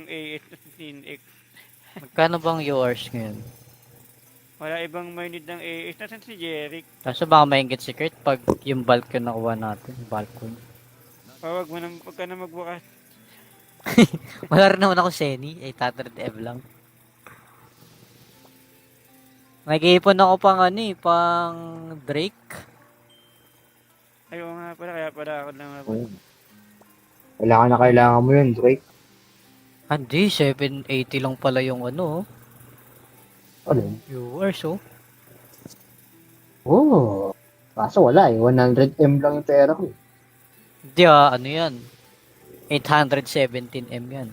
AS na 16X. Magkano bang yours ngayon? Wala ibang may need ng AS. Nasaan si Jeric? Kaso baka maingit si Kurt pag yung bulk yung nakuha natin. Balcon. Huwag mo na, huwag ka na magbukas. Wala rin naman ako Seni. 800M lang. Nag-iipon ako pang ano eh, pang Drake. Ayaw nga pala, kaya pala ako lang Oh. Kailangan mo yun, Drake. Hindi, 780 lang pala yung ano, Ano? viewers oh. Oh. Kaso wala eh. 100M lang yung pera ko. Hindi ah, ano yan? 817M yan.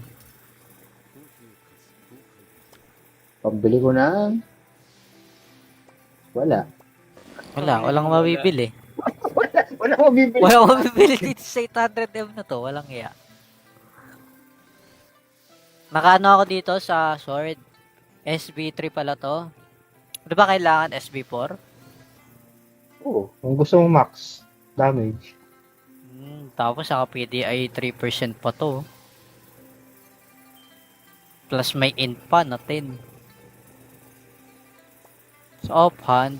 Pambili ko na. Wala. Walang mabibili. Wala ko bibili. Walang mabibili dito sa 800M na to, walang iya. Nakano ako dito sa sword. SB3 pala to. Di ba kailangan SB4? Oo. Kung gusto mo max damage. Tapos saka PDI 3% pa to. Plus may int pa na 10. Sa offhand,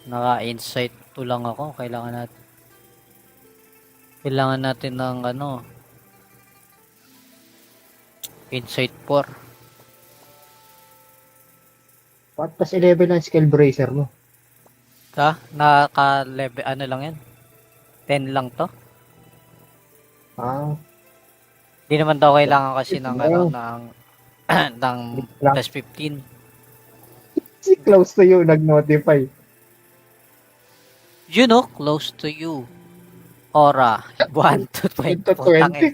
naka-insight 2 lang ako. Kailangan natin ng ano, insight 4. Patas 11 ang skill bracer mo. Naka-level, ano lang yan? 10 lang to. Ah. Hindi naman daw kailangan kasi ng ano, ng ng Lang. plus 15. Si close to you nag-notify. You know, close to you. Aura, 1 to 20. To 20.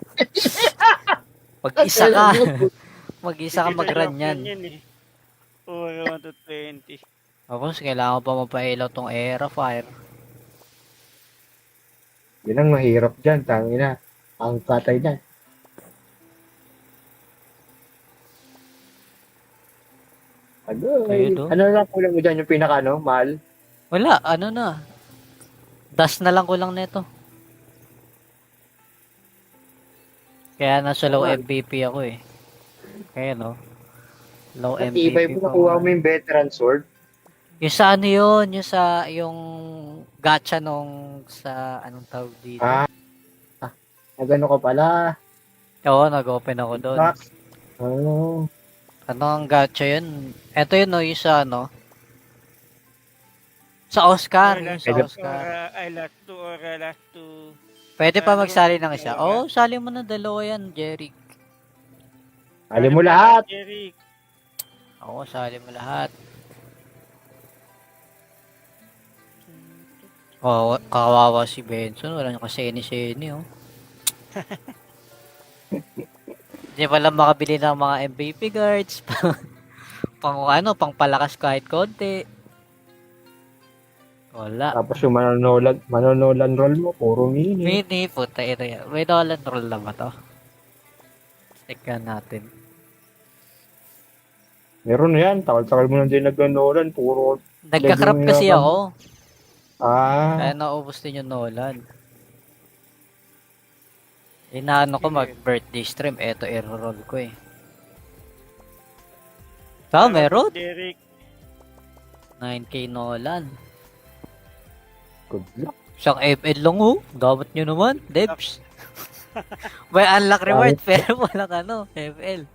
Mag-isa ka. Mag-isa ka mag-run yan. Oo, 1 to 20. Tapos, kailangan pa mapailaw tong Era Fire. Yun ang mahirap dyan. Tangina. Ang katay na. Ayun, no? Ano lang kulang mo dyan yung pinaka mahal? Wala, ano na. Dust na lang ko lang neto. Kaya nasa low MVP ako eh. Kaya no. Low MVP Ibay mo nakuha mo yung veteran sword. Yung sa ano yun, yung gacha nung sa anong tawag dito. Nagano ka pala. Oo, nag-open ako doon. Oh. Ano ang gacha yun? Ito yun no, yung sa ano. Sa Oscar, yung sa Oscar. Last two. Pwede pa magsali ng isa. Oo, sali mo na dalawa yan, Jeric. Sali mo lahat. Jeric. Oo, sali mo lahat. Oh, kawawa si Benson. Wala nyo kasi seni oh. Hindi pala makabili ng mga MVP guards. Pang palakas kahit konti. Wala. Tapos yung manonolan roll mo, puro mini. Mini, puta ito yan. May dollar roll na ba to? Tignan natin. Meron na yan. Takal-takal mo na din nag-nolan, puro. Nagka-crap kasi ako. Kaya Ah. naubos din yung Nolan. Inaano ko mag-birthday stream. Eto, i-roll ko eh. Meron? Jeric. 9k Nolan. Good luck. Isang ML lang oh. Dapat nyo naman, Debs. May unlock reward pero walang ano, ML.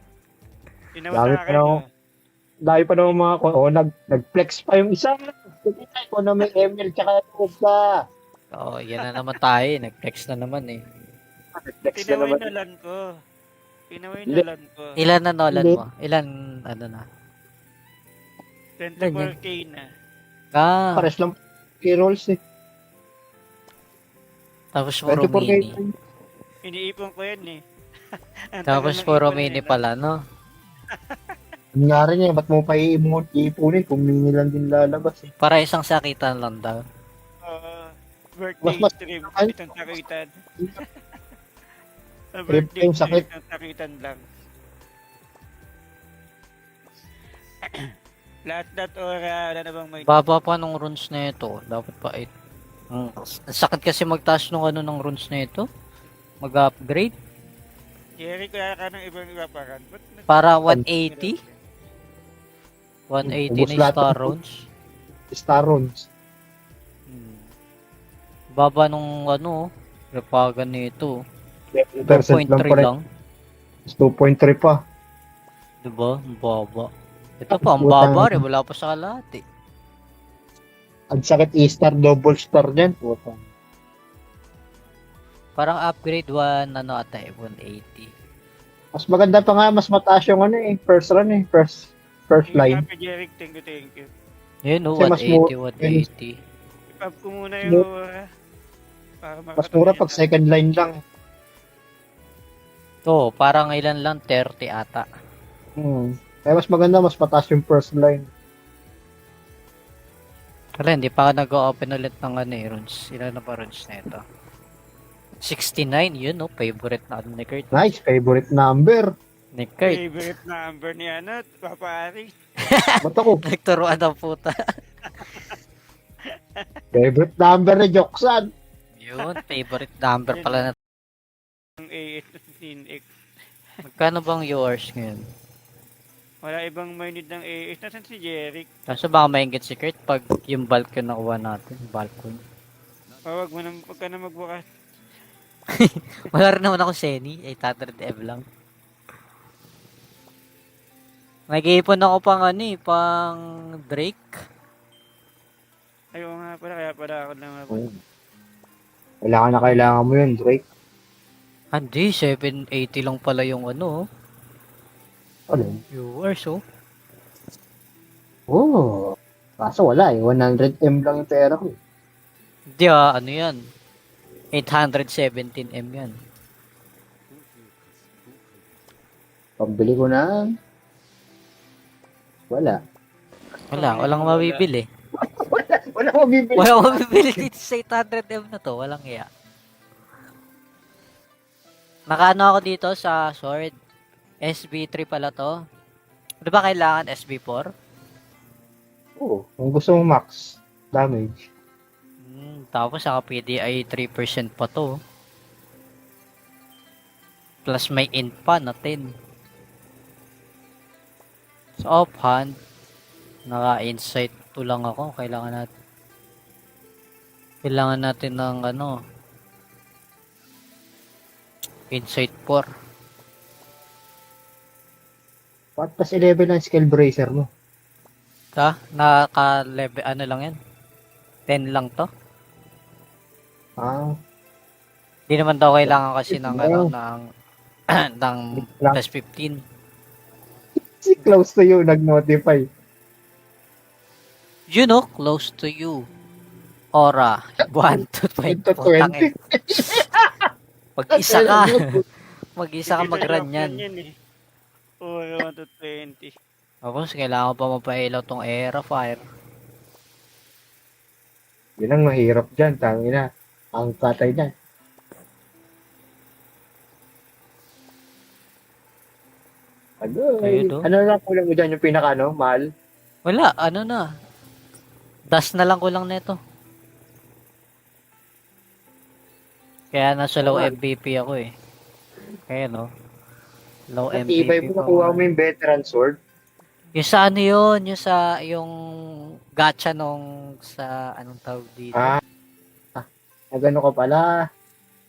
Dahil pa naman mga nag-flex pa yung isa. Kita ko na may ML tsaka ka. Oo, yan na naman tayo. Nag-flex na naman eh. Nag-flex na naman. Pinaway na lan ko. Ilan na Nolan mo? Ilan, ano na? 24k na. Pares lang k-rolls eh. Tapos puro 24K. mini. Iniipon ko yan eh. Tapos puro mini pala, no? Nangyari niya, ba't mo pa iipunin kung mini lang din lalabas eh. Para isang sakitan lang daw. Birthday Mas- stream, ay- isang sakitan. Trip yung sakit. Isang sakitan lang. Last that ora, wala na bang may... Baba pa nung runes na ito. Dapat pa 8. Ang sakit kasi magtaas nung ano ng runes na ito. Mag-upgrade. Jeric, wala ka ng ibang ipapakan. Ba't Para 180? 180 Ubus na yung lahat star ng- rounds. Star runs. Hmm. Baba nung ano, repagan nito. Percent lang 2.3 pala. lang. 2.3 pa. Diba? Ang baba. Ito pa, ang Putang- baba rin. Wala pa sa kalahati. Ang sakit E-star, double star dyan. Puta. Parang upgrade 1, ano ata 180. Mas maganda pa nga, mas mataas yung ano eh. First run eh. First line. Copy, Jeric. Thank you. Yun o, Kasi mas 180, mo- 180. Ipap ko muna yung aura. Para Mas mura pag second line lang. To, parang ilan lang, 30 ata. Kaya mas maganda, mas mataas yung first line. Wala, hindi pa ako nag-open ulit ng ano eh, runes. Ilan na pa runes na ito? 69, yun no, favorite na ano ni Kurt. Nice, favorite number. Ni Kurt, Favorite number ni ano, Papa Ari. Ba't ako? nagturuan ng puta. Favorite number ni Joksan. Yun, favorite number pala na. Ang AS-15X. Magkano bang yours ngayon? Wala ibang may need ng AS. Nasaan si Jeric? Kaso baka maingit si Kurt pag yung Balcon nakuha natin. Balcon. Huwag mo na, huwag ka na magbukas. Wala rin naman ako Seni, 800 F lang. Nag-iipon ako pang ano eh, pang Drake. Ayaw nga pala, kaya pala ako naman. Kailangan mo yun, Drake. Hindi, 780 lang pala yung ano, Ano? viewers oh. Oh. Kaso wala eh. 100M lang yung pera ko. Hindi ano yan. 817M yan. Pambili ko na. Wala. Walang mabibili. Wala ko bibili. Walang mabibili dito sa 800M na to. Walang iya. Nakaano ako dito sa sword. SB3 pala to. Di ba kailangan SB4? Oo. Kung gusto mo max damage. Tapos saka PDI 3% pa to. Plus may int pa na 10. Sa offhand, naka-insight 2 lang ako. Kailangan natin ng ano, insight 4. What plus 11 ang skill bracer mo? Naka-level, ano lang yan? 10 lang to. Ah. Hindi naman daw kailangan kasi ng Yeah. ano, ng ng Lang. plus 15. Si close to you nag-notify. You know, close to you. Aura, 1 to 20. To 20. Pag-isa ka. Mag-isa ka mag-run yan. Oo, 1 to 20. Tapos, kailangan pa mapailaw tong Era Fire. Yun ang mahirap dyan. Tangina. Ang katay dyan. Ayun, oh. Ano lang kulang mo dyan yung pinaka ano, mahal? Wala, ano na. Dust na lang kulang nito. Kaya nasa low MVP ako eh. Kaya no. Low Matibay MVP mo, pa nakuha ako. mo yung veteran sword. Yung sa ano yun, yung gacha nung sa anong tawag dito. Nagano ka pala.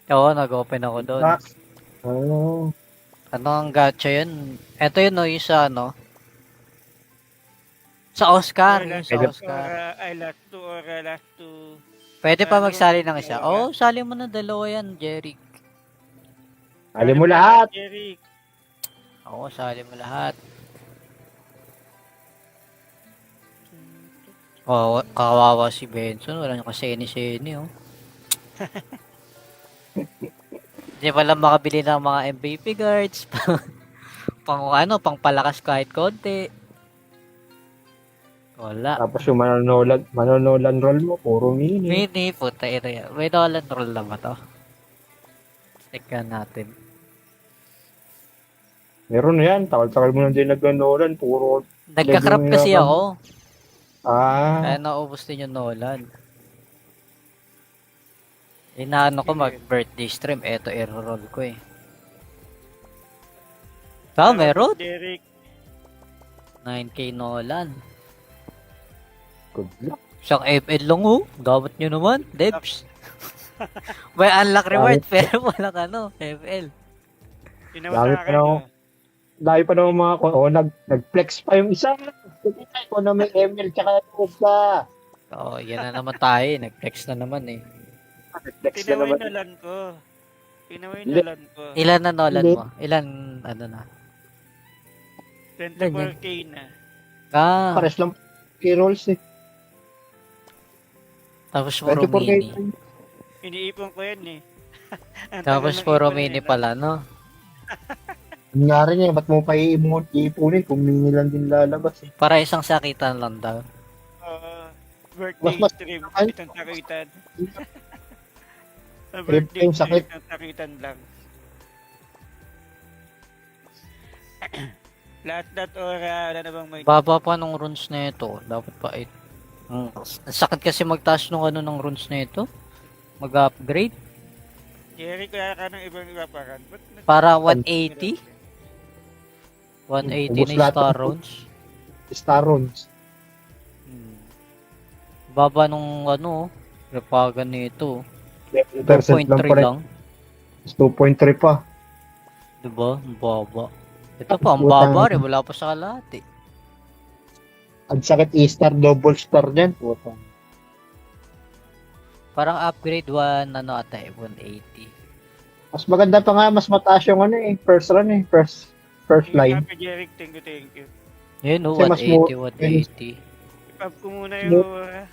Oo, nag-open ako doon. Max. Oh. Ano ang gacha yun? Ito yun no, yung sa ano. Sa Oscar, yung sa Oscar. Last two. Pwede pa magsali ng isa. Oo, sali mo na dalawa yan, Jeric. Alam mo lahat. Jeric. Oo, sali mo lahat. Oh, kawawa si Benson. Wala nyo kasi seni oh. Hindi pala makabili ng mga MVP guards. pang pang palakas kahit konti. Wala. Tapos yung manonolan roll mo, puro mini. Mini, puta ito yan. May Nolan roll na ba to? Tignan natin. Meron na yan. Takal-takal mo na din nag-nolan. Puro. Nagka-crap Level kasi na- ako. Ah. Kaya naubos din yung Nolan. Inaano ko mag-birthday stream. Eto, i-roll ko eh. Meron. Derek. 9K Nolan. Good luck. Siyang FL lang oh. Dapat nyo naman, Debs. May unlock reward pero walang FL. Ginawa Dami sa pa akin. na ako. Oh. Dahil pa naman mga nag-flex pa yung isa. Nakita ko na may ML tsaka Kogka. Oo, yan na naman tayo. Nag-flex na naman eh. Nag-flex na Tinaway naman. nalan ko. Tinaway Hindi. nalan ko. Ilan na Nolan Hindi. mo? Ilan, na? 24K na. Ah, Pares lang kay rolls eh. tapos puro 24K. mini. Iniipon ko yan eh. Ang Tapos tagal ng puro ipon mini nila. pala, no? Nangyari niya, ba't mo pa iipunin kung mini lang din lalabas eh. Para isang sakitan lang daw. Birthday Mas- stream. ay- Itong sakitan. Sa Trip birthday yung sakit. stream, itong sakitan lang. Lahat ora, wala na bang may... Baba pa nung runes na ito. Dapat pa 8. Ang sakit kasi magtaas nung ng runes na ito. Mag-upgrade. Jerry, kaya ka ng ibang ipapakan. Ba't nag- Para 180. 180 Ubus na lahat star ng- runes. Star runes. Baba nung repagan nito. 2% lang 2.3 pa rin. lang. 2.3 pa. Diba? Ang baba. Ito pa, ang baba rin. Wala pa sa kalahati. Ang sakit E-star, double star dyan. Puta. Parang upgrade 1, ata 180. Mas maganda pa nga, mas mataas yung first run eh. First line. Happy Jerry, thank you. Yun, Kasi mas 180. Ipab ko muna yung ora.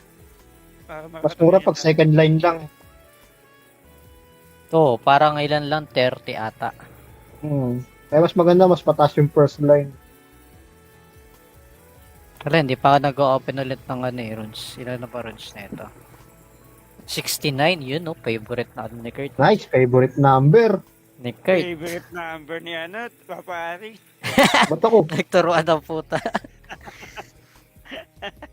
Para Mas mura pag second line lang. Oo, parang ilan lang, 30 ata. Kaya mas maganda, mas mataas yung first line. Wala, hindi pa ako nag-open ulit ng runes. Ilan na pa runes na ito? 69, yun favorite na ni Kurt. Nice, favorite number. Ni Kurt. Favorite number ni Papa Ari. Ba't ako? Nagturuan ng puta.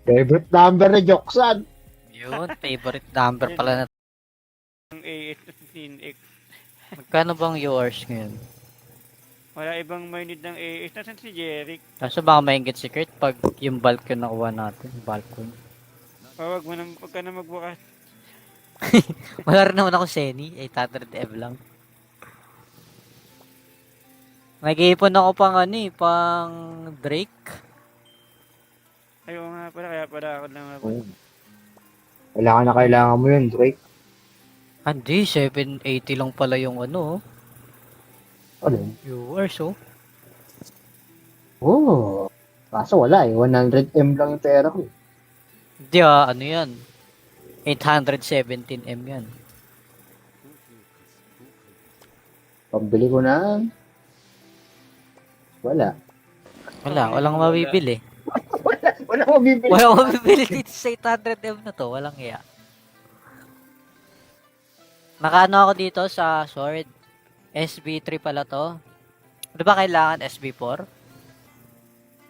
Favorite number ni Joksan. Yun, favorite number pala na. Ang AS15X. Magkano bang yours ngayon? Wala ibang may need ng AS. Nasaan si Jerry? Kaso baka maingit si Kurt pag yung bulk yung nakuha natin. Balcon. Huwag ka na magbukas. Wala rin naman ako Seni. 800M lang. Nag-iipon ako pang pang Drake. Ayaw nga pala, kaya pala ako lang ako. Kailangan mo yun, Drake. Hindi, 780 lang pala yung Ano? viewers Oh. Kaso wala 100M lang yung pera ko. Hindi yan. 817M yan. Pambili ko na. Walang mabibili. Wala ko bibili. Walang mabibili dito sa 800M na to. Walang iya. Nakaano ako dito sa sword. SB3 pala to. Di ba kailangan SB4?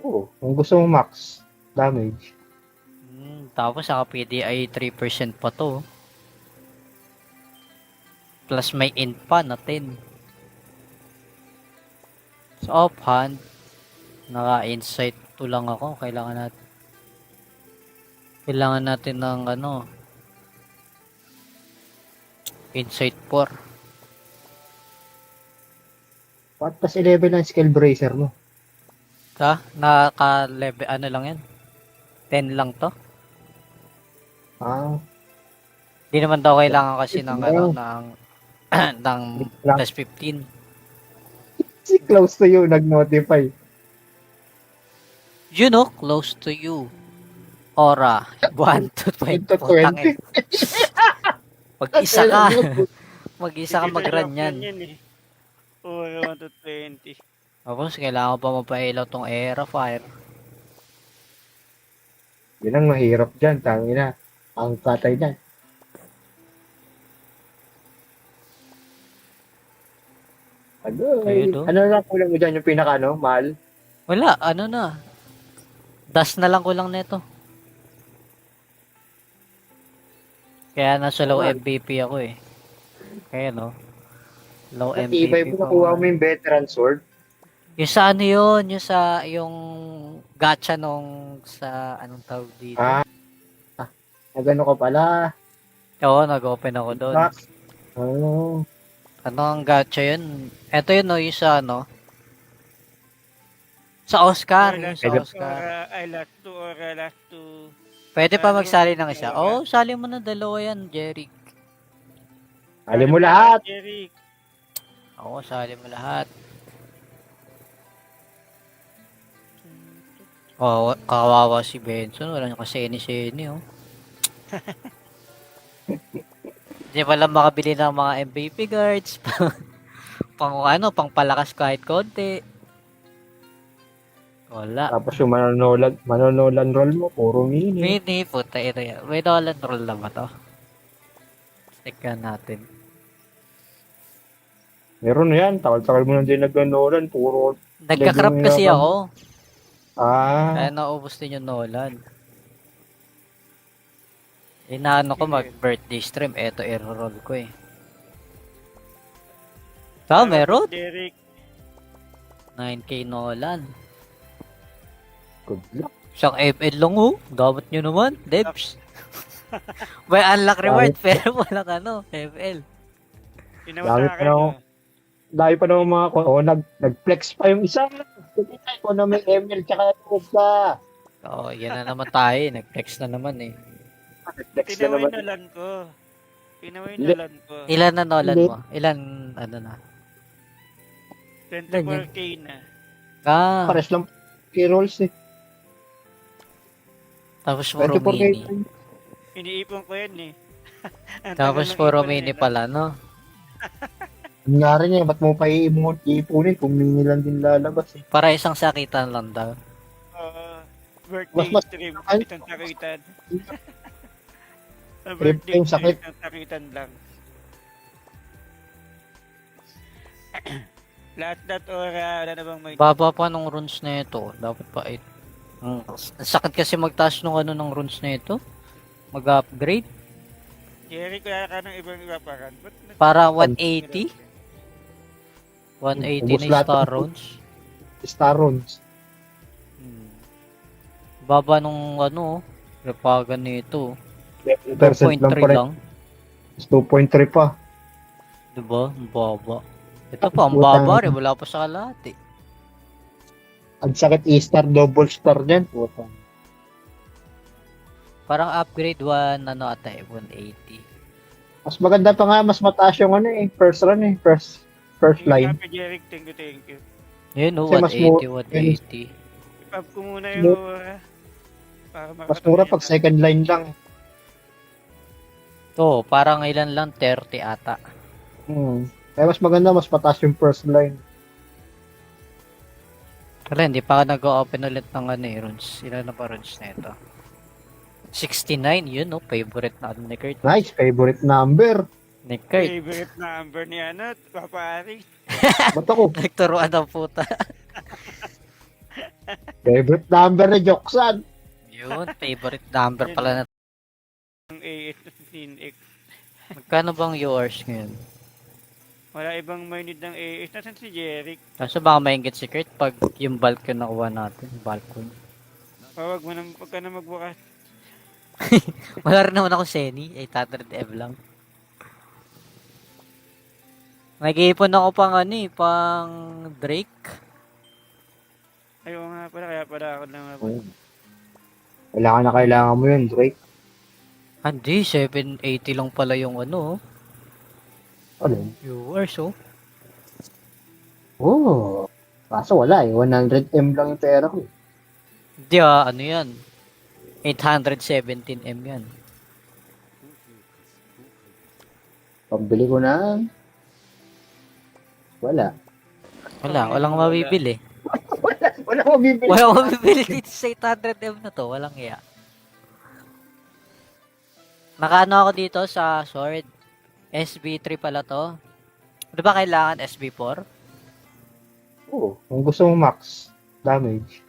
Oo. Kung gusto mo max damage. Tapos saka PDI 3% pa to. Plus may int pa na 10. So offhand, naka-insight 2 lang ako. Kailangan natin ng insight 4. What plus 11 ang skill bracer mo? Naka-level lang yan. 10 lang to. Di naman daw kailangan kasi ng ng plus 15. Si close to you nag-notify. Close to you. Aura, 1 to 20. To 20. Mag-isa ka. Mag-isa ka mag-run yan. Ora 1 to 20. Tapos, kailangan pa mapailaw tong Era Fire. Yun ang mahirap dyan. Tangina. Ang patay dyan. Ayun, Ano lang kulang mo dyan yung pinaka mahal? Wala, na. Dust na lang kulang nito. Kaya nasa low MVP ako Kaya low MVP Matibay mo nakuha mo yung veteran sword. Yung sa ano yun, yung gacha nung sa anong tawag dito. Ah, nagano ka pala. Oo, nag-open ako doon. Max. Oh, Ano ang gacha yun? Ito yun no, yung sa ano. Sa Oscar, yung sa Oscar. Ay, last two or last two. Pwede pa Ano magsali bang ng isa. talaga? Oo, sali mo na dalawa yan, Jeric. alam mo lahat. Jerry. Oo, sali mo lahat. Oh, kawawa si Benson. Wala nyo kasi seni oh. Hindi pala makabili ng mga MVP guards. pang ano, pang palakas kahit konti. Wala. Tapos yung manonolan roll mo, puro mini. Mini, puta ito yan. May Nolan roll na ba to? Tignan natin. Meron na yan. Takal-takal mo na din nagnonolan, puro. Nagka-crap Level kasi na- ako. Kaya Ah, naubos din yung Nolan. Inaano ko mag-birthday stream. Eto, i-roll ko eh. Meron. Derek. 9k Nolan. good luck. Isang ML lang oh. Dapat nyo naman, Debs. May unlock reward pero walang ano, ML. Ginawa Dami sa pa akin. na- No? Dahil pa naman mga nag-flex pa yung isa. Kita ko na may ML tsaka ka. Oo, yan na naman tayo. Nag-flex na naman eh. Nag-flex na Tinaway naman. Nolan ko. Tinaway Hindi. Nolan ko. Ilan na Nolan Hindi. mo? Ilan, ano na? 24k na. Ah, Pares lang key rolls eh. tapos puro 24K. mini. Iniipon ko yan eh. Ang Tapos tagal ng puro ipon mini nila. pala, no? Nga rin eh, ba't mo pa iipunin kung mini lang din lalabas eh. Para isang sakitan lang daw. Birthday Mas- stream. ay- Itong sakitan. Sa Trip birthday yung stream. sakit. Itong sakitan lang. Lahat that or wala na bang may... Baba pa nung runes na ito. Dapat pa 8. Ang sakit kasi magtaas nung ano ng runes na ito. Mag-upgrade. Jerry, kaya ka ng ibang iba parang. Para 180. 180 Ubus na lahat star ng- runes. Star runs. Baba nung ano, repagan nito. Percent lang 2.3 pa rin. lang. 2.3 pa. Diba? Ang baba. Ito pa, ang baba rin. Wala pa sa kalahati. Ang sakit E-star, double star dyan. Puta. Parang upgrade 1, ano ata eh, 180. Mas maganda pa nga, mas mataas yung ano eh. First run eh. First line. Happy Jerry, thank you. Yun oh, Kasi mas 180, 180. Ipab ko muna yung para Mas mura pag second line lang. To, parang ilan lang, 30 ata. Kaya mas maganda, mas mataas yung first line. Wala, hindi pa ako nag-open ulit ng ano eh, runes. Ilan na pa runes na ito? 69, yun oh, favorite na ano ni Kurt. Nice, favorite number. Ni Kurt, Favorite number ni ano, Papa Ari. Ba't ako? nagturuan ng puta. Favorite number ni Joksan. Yun, favorite number pala na. Ang AS-15X. Magkano bang yours ngayon? Wala ibang may need ng AS. Nasaan si Jerry? Kaso baka maingit si Kurt pag yung bulk yung nakuha natin, balcony. Huwag mo na, huwag ka na magbukas. Wala rin naman ako Seni, 800M lang. Nag-iipon ako pang ano eh, pang Drake. Ayaw nga pala, kaya pala ako lang. Kailangan mo yun, Drake. Hindi, 780 lang pala yung ano, Ano? viewers oh. Oh. Kaso wala eh. 100M lang yung pera ko. Hindi ah, ano yan? 817M yan. Pambili ko na. Wala. Walang mabibili. Wala ko bibili. Walang mabibili dito sa 800M na to, walang iya. Nakano ako dito sa sword. SB3 pala to. Di ba kailangan SB4? Oo. Kung gusto mo max damage.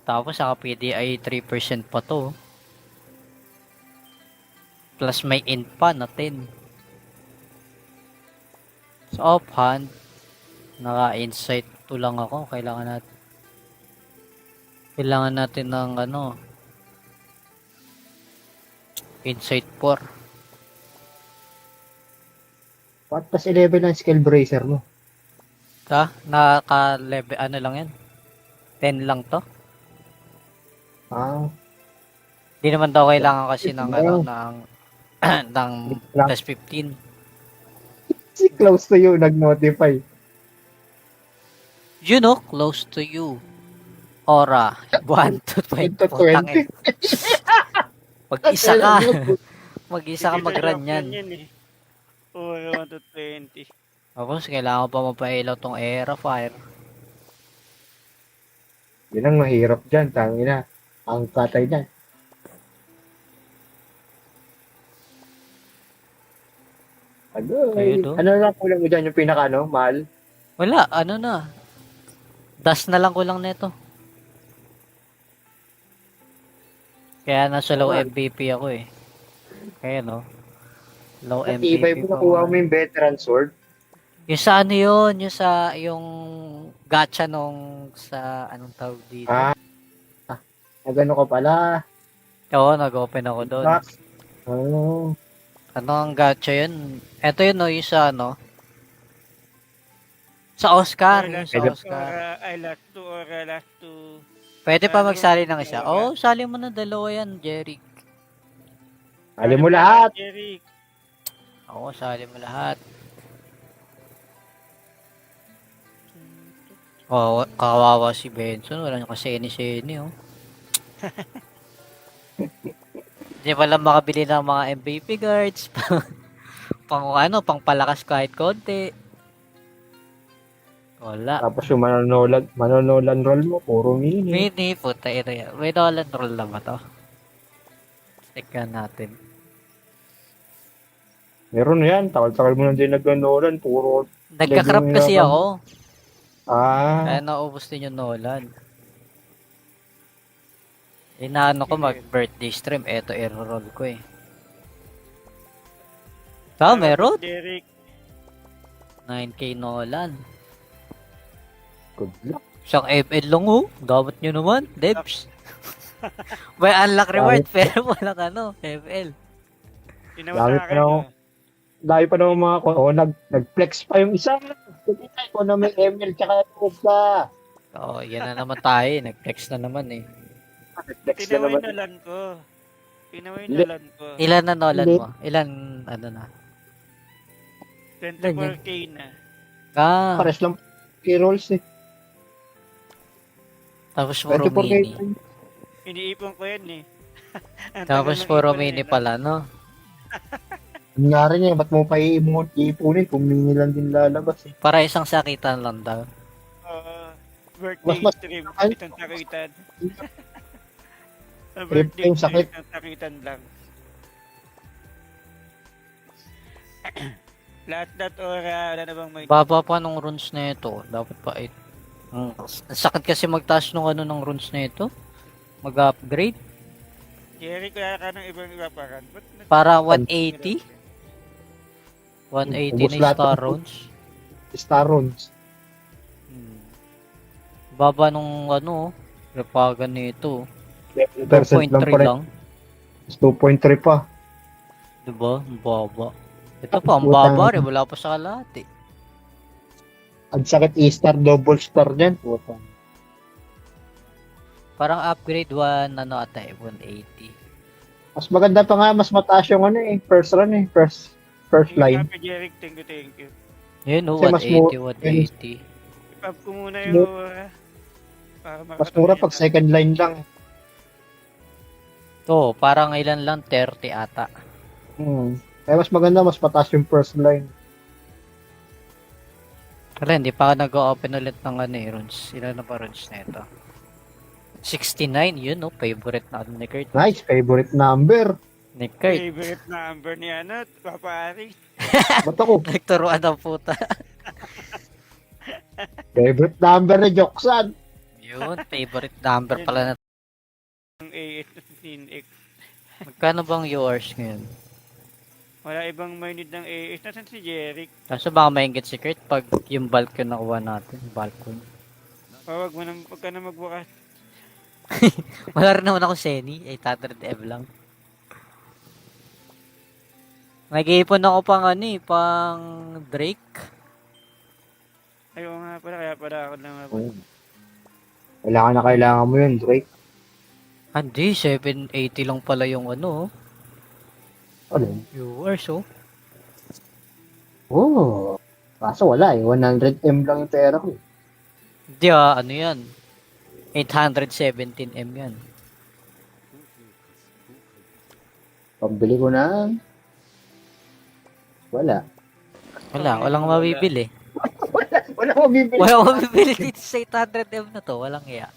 Tapos sa PDI 3% pa to. Plus may int pa na 10. Sa offhand, naka-insight 2 lang ako. Kailangan natin ng Insight 4. What tas 11 ang skill bracer mo? Naka-level, lang yan? 10 lang to? Ah, Di naman daw kailangan kasi ng Wow. ng lang. plus 15. Si close to you nag-notify. Close to you. Aura, 1 to 20. to 20. Mag-isa ka. Mag-isa ka Hindi mag-run na yan. eh. Oo, 1 to 20. Tapos, kailangan pa mapailaw tong Era Fire. Yun ang mahirap dyan, tangina. Ang katay dyan. Ayun, oh. Ano lang kulang mo dyan yung pinaka, mahal? Wala, Dust na lang kulang nito. Kaya nasa low Ah. MVP ako eh. Kaya low At MVP iba mo pa nakuha ako. mo yung veteran sword. Yung sa yun, yung gacha sa anong tawag dito. Ah. Nagano ka pala. Oo, nag-open ako doon. Max. Oh. Ano ang gacha yun? Ito yun, yung sa sa Oscar. Yung sa Oscar. Last 2 or last 2. Pwede pa magsali ng isa. Oo, sali mo na dalawa yan, Jeric. Alam mo lahat. Eric. Oo, sali mo lahat. Oh, kawawa si Benson. Wala nyo kasi seni oh. Hindi pala makabili ng mga MVP guards. pang palakas kahit konti. Wala. Tapos yung manonolan roll mo, puro mini. Mini, puta ito yan. May Nolan roll na ba to? Tingnan natin. Meron na yan. Takal-takal mo na din nag-nolan, puro. Nagka-crap kasi Legend ako. Kaya Ah, naubos din yung Nolan. Inaano ko mag-birthday stream. Eto, i-roll ko eh. Meron. Derek. 9k Nolan. good luck. Isang ML lang oh. Gamot nyo naman, Debs. May unlock reward pero walang ML. Tinawa Dami sa pa akin. na Dahil pa naman mga nag-flex pa yung isa. Kita ko na may ML tsaka ka. Oo, yan na naman tayo eh. Nag-flex na naman eh. Nag-flex na Tinawa naman. yung Nolan ko. Tinawa yung Hindi. Nolan ko. Ilan na Nolan Hindi. mo? Ilan, na? 24k na. Pares. Pares lang key-rolls eh. Tapos puro 24K. mini. Iniipon ko yan eh. Ang Tapos tagal ng puro ipon mini nila. pala, no? Yun nga rin ba't mo pa iipunin kung mini lang din lalabas eh. Para isang sakitan lang daw. Birthday Mas- stream. ay. Itong sakitan. Trip Birthday yung sakit. stream. Itong sakitan lang. Lahat or wala na bang may... Baba pa nung runes na ito. Dapat pa 8. Ang sakit kasi magtaas nung ng runes na ito. Mag-upgrade. Jerry, kaya ka ng ibang iba parang. Para 180. 180 Ubus na yung lahat star ng- runes. Star runes. Baba nung repagan nito. 2% lang 2.3 pa rin. lang. 2.3 pa. Diba? Ang baba. Ito pa, ang baba rin. Wala pa sa kalahati. Ang sakit E-star, double star dyan. Puta. Parang upgrade 1, ata 180. Mas maganda pa nga, mas mataas yung first run eh. First line. Happy Jerry, thank you. Yun, Kasi mas 180. Ipap ko muna yung aura. Para Mas mura pag second line lang. To, parang ilan lang, 30 ata. Kaya mas maganda, mas mataas yung first line. Wala, hindi pa ako nag-open ulit ng runes. Ilan na pa runes na ito? 69, yun favorite na ni Kurt. Nice, favorite number. Ni Kurt. Favorite number ni Papa Ari. Ba't ako? Nagturuan ng puta. Favorite number ni Joksan. Yun, favorite number pala na. Ang AS na 15X. Magkano bang yours ngayon? Wala ibang may need ng AS. Nasaan si Jerry? Kaso baka maingit si Kurt pag yung bulk yung nakuha natin. Balcon. Huwag ka na magbukas. Wala rin naman ako Seni. 800M lang. Nag-iipon ako pang ano eh, pang Drake. Ayaw nga pala, kaya pala ako lang ako. Oo. Kailangan na kailangan mo yun, Drake. Hindi, 780 lang pala yung ano, Ano? viewers, oh. Oo. Kaso wala eh. 100M lang yung pera ko. Hindi ano yan. 817M yan. Pambili ko na. Wala. Walang mabibili. Wala ko bibili. Walang mabibili dito sa 800M na to. Walang iya.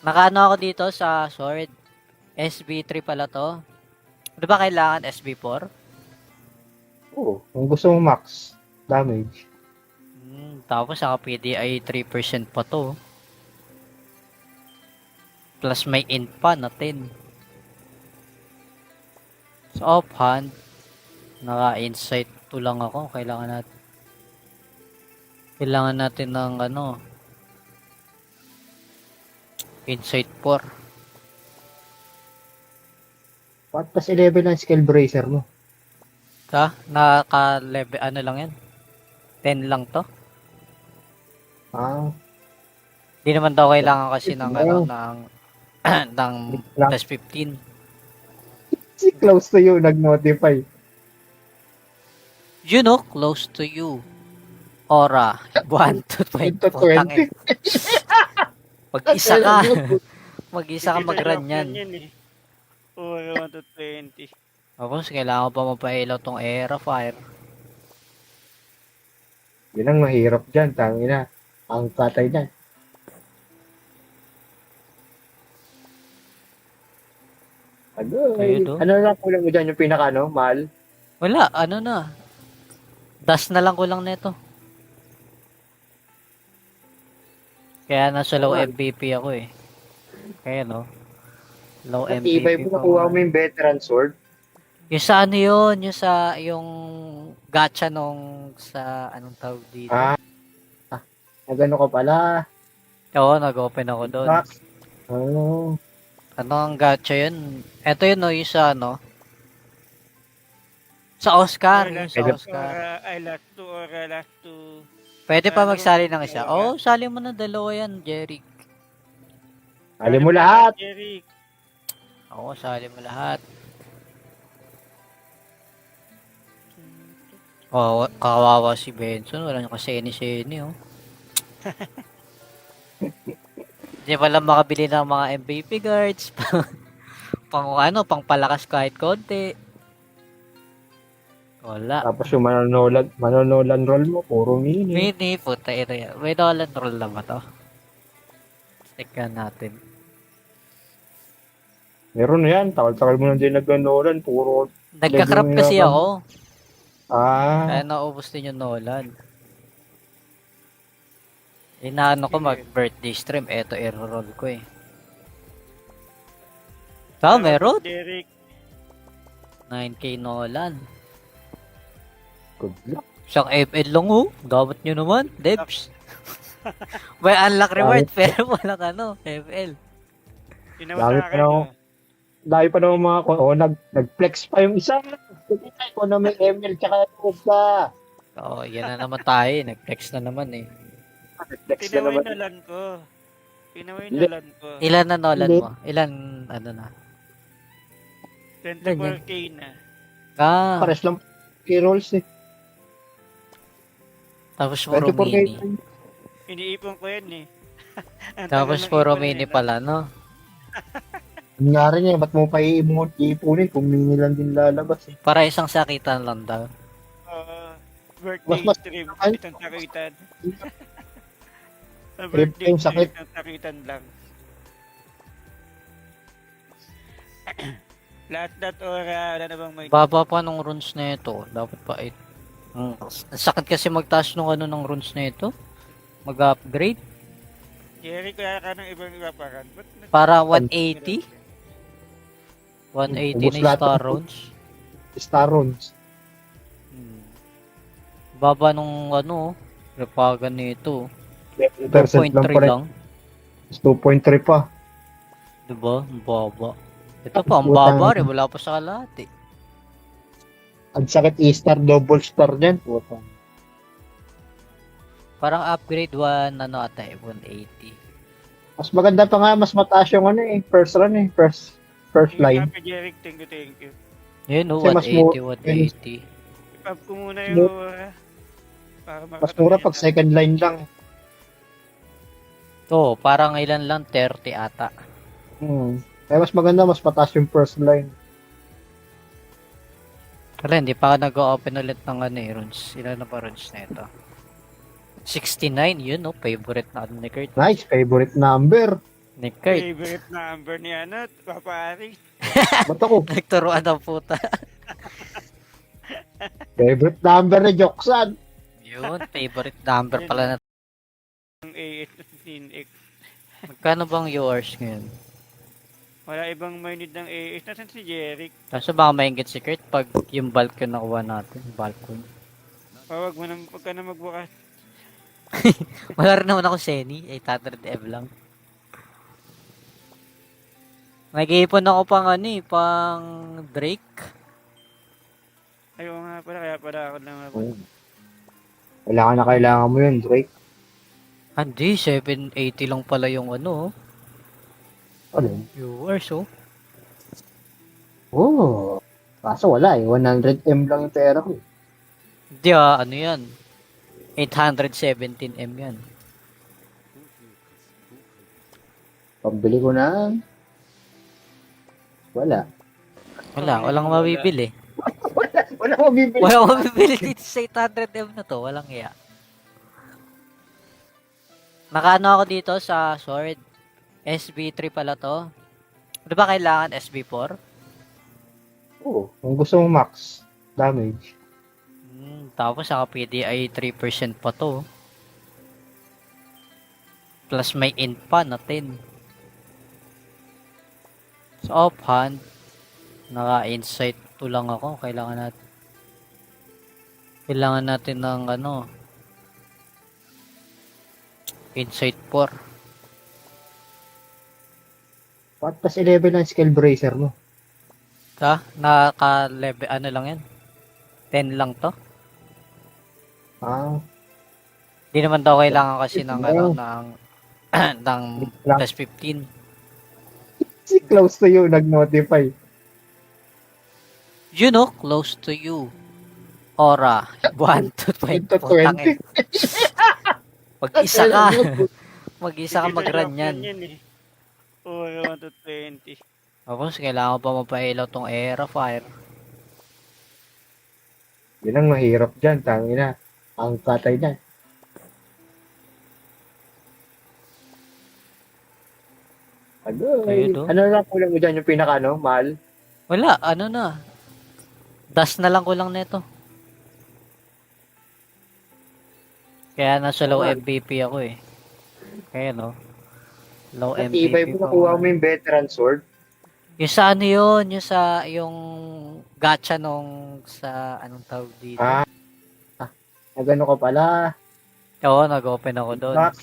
Nakaano ako dito sa sword. SB3 pala to. Di ba kailangan SB4? Oo. Kung gusto mo max damage. Tapos saka PDI 3% pa to. Plus may int pa na 10. So offhand, naka-insight 2 lang ako. Kailangan natin ng ano, insight 4. What plus 11 ang skill bracer mo? Naka-level, ano lang yan? 10 lang to. Ah, Di naman daw kailangan kasi ng ano, ng ng lang. plus 15. Si close to you nag-notify. You know, close to you. Aura, 1 to 20. 1 to 20. Mag-isa ka. Mag-isa ka Hindi mag-run na yan. eh. Oo, 1 to 20. Tapos, kailangan ko pa mapailaw tong Era Fire. Yun ang mahirap dyan, tangina. Ang patay dyan. Ayun, oh. Ano lang kulang mo dyan yung pinaka, no? Mahal? Wala, ano na. Dust na lang kulang nito. Kaya nasa low Oh. MVP ako eh. Kaya no. Low Natibay MVP mo, pa nakuha ako. mo yung veteran sword. Yung sa ano yun, yung gacha nung sa anong tawag dito. Ah. Nagano ka pala. Oo, nag-open ako doon. Max. Oh. Ano ang gacha yun? Ito yun no, yung sa ano. Sa Oscar, yung sa Oscar. Last two or last two. Pwede pa magsali ng isa. Dalawa. Oo, sali mo na dalawa yan, Jeric. Alam mo lahat. Eric. Oo, sali mo lahat. Oh, kawawa si Benson. Wala nyo kasi seni oh. Hindi pala makabili ng mga MVP guards. pang ano, pang palakas kahit konti. Wala. Tapos yung manonolan roll mo, puro mini. Mini, puta ito yan. May Nolan roll lang ba to? Tignan natin. Meron na yan. Takal-takal mo na din nag-nolan. Puro. Nagka-crop Level kasi na- ako. Kaya Ah. naubos din yung Nolan. Inaano ko mag-birthday stream. Eto, i-roll ko eh. Meron. Derek. 9k Nolan. Good luck. Isang FL lang oh. Dapat nyo naman, Debs. May unlock reward pero walang ano, FL. Ginawa Dami sa pa akin. na ako. oh. Dahil pa naman mga nag-flex pa yung isa. Kita ko na may ML tsaka ka. Oo, yan na naman tayo eh. Nag-flex na naman eh. Nag-flex na Pinaway naman. nalan ko. Pinaway Hindi. nalan ko. Ilan na Nolan Hindi. mo? Ilan, ano na? 24k na. Pares lang k-rolls eh. Tapos puro 24K. mini. Iniipon ko yan eh. Ang Tapos tagal ng puro ipon mini nila. pala, no? Nangyari niya, ba't mo pa iipunin kung mini lang din lalabas eh. Para isang sakitan lang daw. Birthday Mas- stream. ay- Itong sakitan. Sa Trip birthday yung stream, sakit. itong sakitan lang. Lahat or wala na bang may... Baba pa nung runes na ito. Dapat pa 8. Ang sakit kasi magtaas nung ano ng runes na ito. Mag-upgrade. Jerry, kaya ka ng ibang iba parang. Para 180. 180 Ubus na yung lahat star ng- runes. Star runes. Baba nung ano, Repagan nito. 20% lang 2.3 pa rin. lang. 2.3 pa. Diba? Ang baba. Ito pa, ang Putang- baba rin. Wala pa sa kalahati. Ang sakit E-star, double star dyan. Putang. Parang upgrade 1, ano ata 180. Mas maganda pa nga, mas mataas yung ano eh. First run eh. First line. Happy Jeric, thank you, thank you. Yun no, Kasi mas 180. Ipap ko muna yung para Mas mura pag second line lang. To, parang ilan lang, 30 ata. Kaya mas maganda, mas mataas yung first line. Wala, hindi pa ako nag-open ulit ng ano eh, runes. Ilan na pa runes na ito? 69, yun no, favorite na ano ni Kurt. Nice, favorite number. Ni Kurt, favorite number ni ano, papari. Ba't ako? nagturuan ng puta. Favorite number ni Joksan. Yun, favorite number pala na. Ang AS-15X. Magkano bang yours ngayon? Wala ibang may need ng AS. Nasaan si Jeric? Kaso baka maingit si Kurt pag yung bulk yung nakuha natin, balcony. Huwag mo na, huwag ka na magbukas. Wala rin naman ako Seni, 800M lang. Nag-iipon ako pang ano eh, pang Drake. Ayaw nga pala, kaya pala ako lang ako. Kailangan mo yun, Drake. Hindi, 780 lang pala yung ano, Ano? viewers oh. Oh. Kaso wala eh. 100M lang yung pera ko. Hindi ah, ano yan? 817M yan. Pambili ko na. Wala. Walang mabibili. Wala ko bibili. Walang mabibili dito sa 800M na to, walang iya. Nakaano ako dito sa sword. SB3 pala to. Di ba kailangan SB4? Oo. Kung gusto mong max damage. Tapos saka PDI 3% pa to. Plus may int pa na 10. Sa offhand, naka-insight 2 lang ako. Kailangan natin ng ano, insight 4. What plus 11 ang skill bracer mo? Naka-level, ano lang yan? 10 lang to. Ah. Di naman daw kailangan kasi ng ano, ng ng Lang. plus 15. Si close to you nag-notify. You know, close to you. Aura, 1 to 20. Into 20. Mag-isa ka. Mag-isa ka mag-run yan. Oo, 1 to 20. Tapos, kailangan pa mapailaw tong Era Fire. Yun ang mahirap dyan. Tangina. Ang katay na. Ayun, no? Ano lang kulang mo dyan yung pinaka mahal? Wala, ano na. Dust na lang ko lang neto. Kaya nasa low MVP ako eh. Kaya no. Low Natibay MVP mo pa nakuha ako. mo yung veteran sword. Yung sa ano yun, yung gacha nung sa anong tawag dito. Ah. Nagano ka pala. Oo, nag-open ako doon. Max.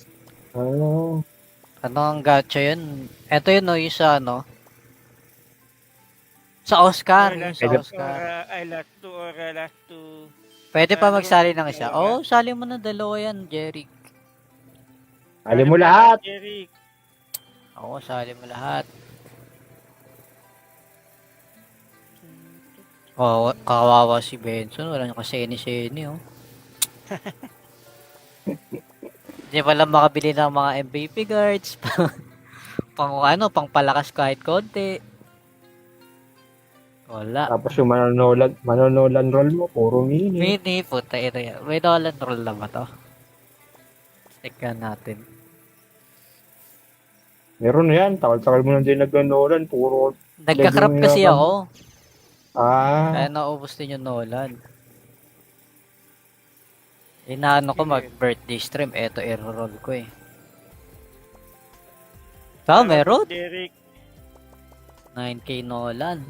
Oh. Ano ang gacha yun? Ito yun, no, yung sa ano. Sa Oscar. Yung sa Oscar. Last two or last two. Pwede pa magsali ng isa. Oo, sali mo na dalawa yan, Jeric. Sali mo lahat. Jeric. Oo, sali mo lahat. Oh, kawawa si Benson. Wala nyo kasi seni oh. Hindi pala makabili ng mga MVP guards. pang ano, pang palakas kahit konti. Wala. Tapos yung manonolan roll mo, puro mini. Mini, puta ito yan. May dollar roll lang ba to? Tignan natin. Meron na yan. Takal-takal mo lang din nag-nolan. Puro. Nagka-crap Lagyan mo kasi na- ako. Kaya Ah. naubos din yung Nolan. Inaano ko mag-birthday stream. Eto, i-roll ko eh. Meron. Jeric. 9k Nolan.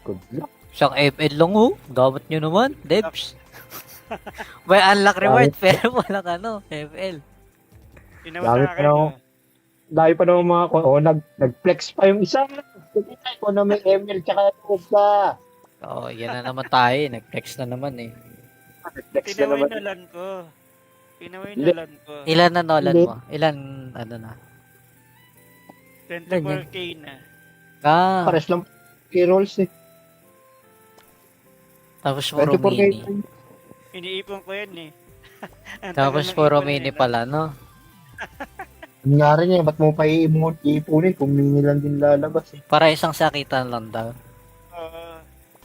Good luck. Isang ML lang oh. Dapat nyo naman, Debs. May unlock reward pero walang FL. Tinawa Dami sa pa akin. na ako. Oh. Dahil pa naman mga nag-flex pa yung isa. Nakita ko na may ML tsaka Kubka. Oo, yan na naman tayo. Nag-flex na naman eh. Nag-flex na Tinaway naman. na lan ko. Tinaway Hindi. na lan ko. Ilan na Nolan Hindi. mo? Ilan, na? 24K na. Ah, Pares lang kay rolls eh. tapos puro 24K. mini. Iniipon ko yan eh. Ang Tapos tagal ng puro ipon mini eh, no? pala, no? Nangyari niya, ba't mo pa iipunin kung mini lang din lalabas eh. Para isang sakitan lang daw.